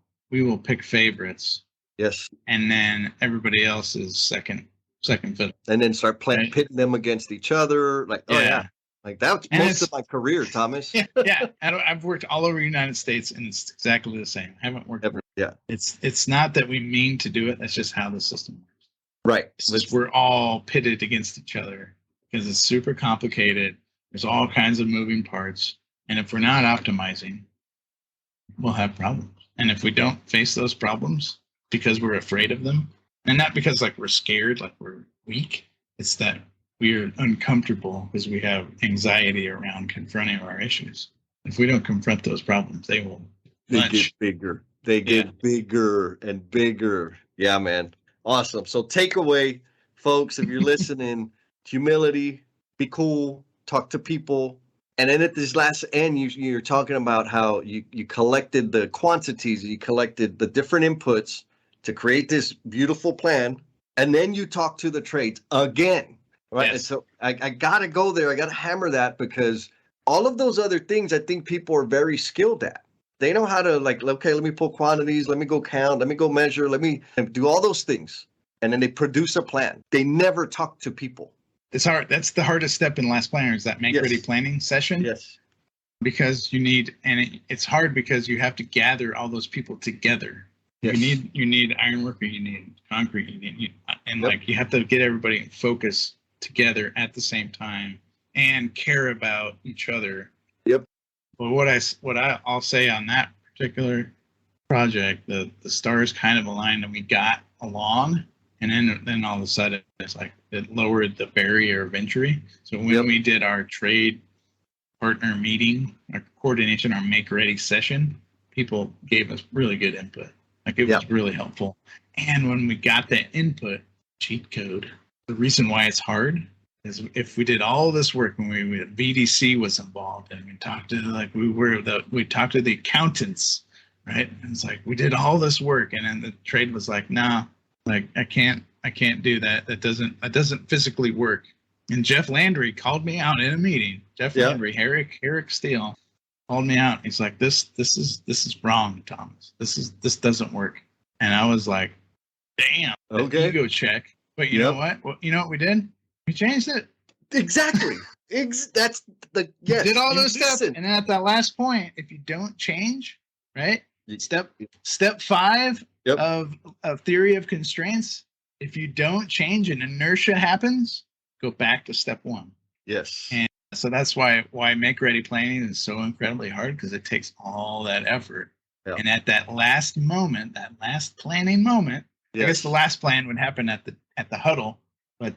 pick favorites. Yes. And then everybody else is second fiddle. And then start pitting them against each other. Like, oh yeah. Like that's most of my career, Thomas. Yeah. I've worked all over the United States, and it's exactly the same. I haven't worked. Yeah. It's not that we mean to do it. That's just how the system works. Right. We're all pitted against each other because it's super complicated. There's all kinds of moving parts. And if we're not optimizing, we'll have problems. And if we don't face those problems because we're afraid of them, and not because like we're scared, like we're weak, it's that we're uncomfortable because we have anxiety around confronting our issues. If we don't confront those problems, they get bigger. They get bigger and bigger. Yeah, man. Awesome. So takeaway, folks, if you're listening, humility, be cool, talk to people. And then at this last end, you're talking about how you collected the quantities, you collected the different inputs to create this beautiful plan. And then you talk to the trades again. Right. Yes. And so I got to go there. I got to hammer that because all of those other things, I think people are very skilled at. They know how to okay, let me pull quantities. Let me go count. Let me go measure. Let me do all those things. And then they produce a plan. They never talk to people. It's hard. That's the hardest step in Last Planner is that make-ready planning session. Yes. Because it's hard because you have to gather all those people together. Yes. You need ironworker, you need concrete, you have to get everybody in focus together at the same time and care about each other. Yep. But what I'll say on that particular project, the stars kind of aligned and we got along, and then all of a sudden it's like it lowered the barrier of entry. So when we did our trade partner meeting, our coordination, our make ready session, people gave us really good input. Like it was really helpful. And when we got that input, cheat code, the reason why it's hard is if we did all this work when VDC was involved and we talked to we talked to the accountants, right? And it's like we did all this work and then the trade was like, nah, like I can't do that. That doesn't physically work. And Jeff Landry called me out in a meeting. Jeff Landry, Herrick Steele called me out. He's like, this is wrong, Thomas. This doesn't work. And I was like, damn. Okay. Ego check. But you know what? Well, you know what we did? We changed it. Exactly. That's the We did all those steps, and then at that last point, if you don't change, right? Step 5 of theory of constraints. If you don't change and inertia happens, go back to step 1. Yes. And so that's why make ready planning is so incredibly hard because it takes all that effort. Yeah. And at that last moment, that last planning moment, I guess the last plan would happen at the huddle, but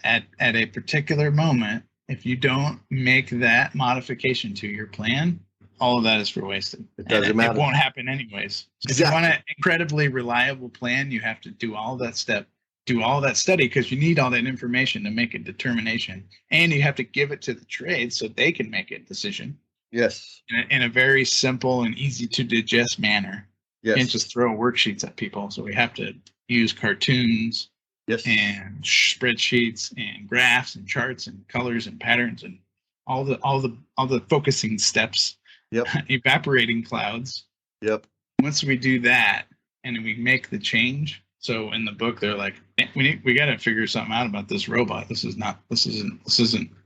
at a particular moment, if you don't make that modification to your plan, all of that is for wasted. It doesn't matter. It won't happen anyways. Exactly. If you want an incredibly reliable plan, you have to do all that step. Do all that study because you need all that information to make a determination, and you have to give it to the trade so they can make a decision. Yes, in a very simple and easy to digest manner. Yes, you can't just throw worksheets at people. So we have to use cartoons, and spreadsheets and graphs and charts and colors and patterns and all the focusing steps. Yep, evaporating clouds. Yep, once we do that and we make the change, so in the book they're like, we got to figure something out about this robot. This is the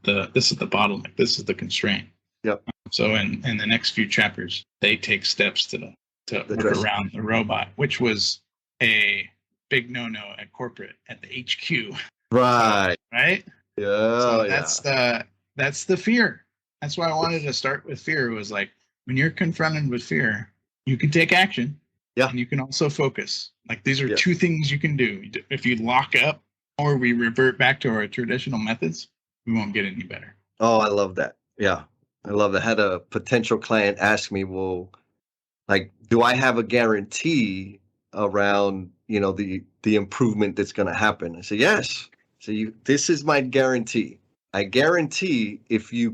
bottleneck. This is the constraint. Yep. So in the next few chapters, they take steps to work around the robot, which was a big no-no at corporate, at the HQ. Right. Right. Yeah. So that's the fear. That's why I wanted to start with fear. It was like, when you're confronted with fear, you can take action. Yeah. And you can also focus. Like, these are two things you can do. If you lock up or we revert back to our traditional methods, we won't get any better. Oh, I love that. Yeah. I love that. I had a potential client ask me, well, like, do I have a guarantee around, the improvement that's going to happen? I said, yes. So this is my guarantee. I guarantee if you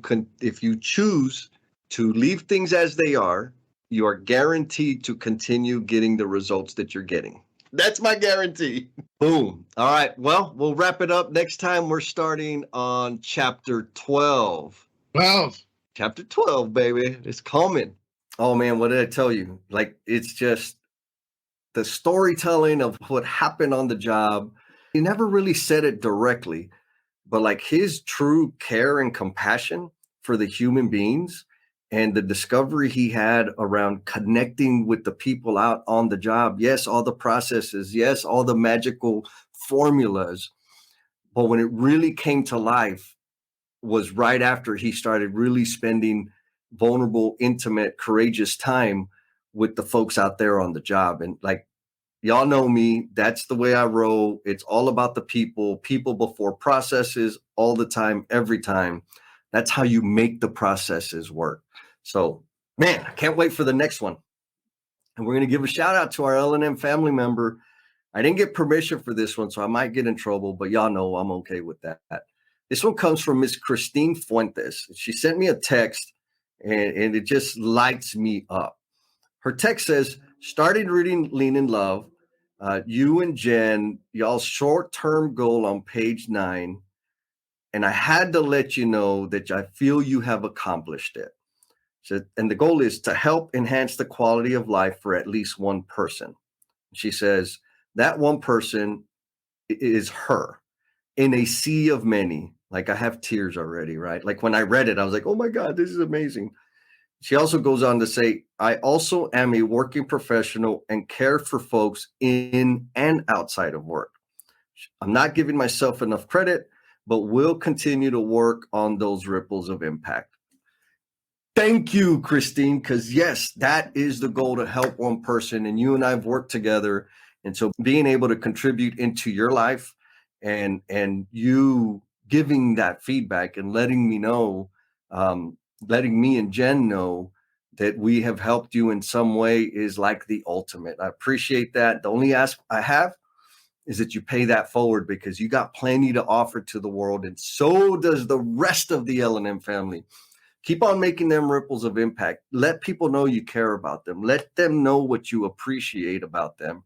choose to leave things as they are, you are guaranteed to continue getting the results that you're getting. That's my guarantee. Boom. All right. Well, we'll wrap it up. Next time we're starting on chapter 12. 12. Chapter 12, baby. It's coming. Oh, man, what did I tell you? Like, it's just the storytelling of what happened on the job. He never really said it directly, but like his true care and compassion for the human beings and the discovery he had around connecting with the people out on the job. Yes, all the processes. Yes, all the magical formulas. But when it really came to life was right after he started really spending vulnerable, intimate, courageous time with the folks out there on the job. And like, y'all know me, that's the way I roll. It's all about the people before processes, all the time, every time. That's how you make the processes work. So, man, I can't wait for the next one. And we're going to give a shout out to our LnM family member. I didn't get permission for this one, so I might get in trouble, but y'all know I'm okay with that. This one comes from Miss Christine Fuentes. She sent me a text, and it just lights me up. Her text says, started reading Lean in Love. You and Jen, y'all's short-term goal on page 9. And I had to let you know that I feel you have accomplished it. So, and the goal is to help enhance the quality of life for at least one person. She says, that one person is her in a sea of many. Like, I have tears already, right? Like, when I read it, I was like, oh my God, this is amazing. She also goes on to say, I also am a working professional and care for folks in and outside of work. I'm not giving myself enough credit, but will continue to work on those ripples of impact. Thank you, Christine, because yes, that is the goal, to help one person. And you and I have worked together. And so being able to contribute into your life and you giving that feedback and letting me know, letting me and Jen know that we have helped you in some way is like the ultimate. I appreciate that. The only ask I have is that you pay that forward, because you got plenty to offer to the world. And so does the rest of the LnM family. Keep on making them ripples of impact. Let people know you care about them. Let them know what you appreciate about them.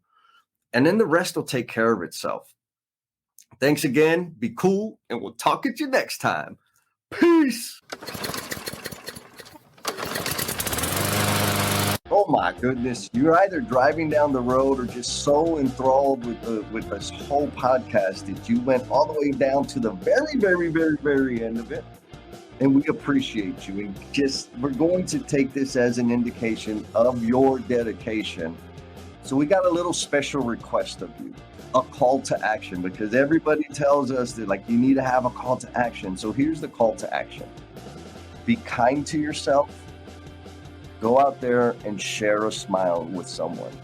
And then the rest will take care of itself. Thanks again. Be cool. And we'll talk at you next time. Peace. Oh my goodness. You're either driving down the road or just so enthralled with this whole podcast that you went all the way down to the very, very, very, very end of it. And we appreciate you. And we're going to take this as an indication of your dedication. So we got a little special request of you, a call to action, because everybody tells us that like you need to have a call to action. So here's the call to action. Be kind to yourself. Go out there and share a smile with someone.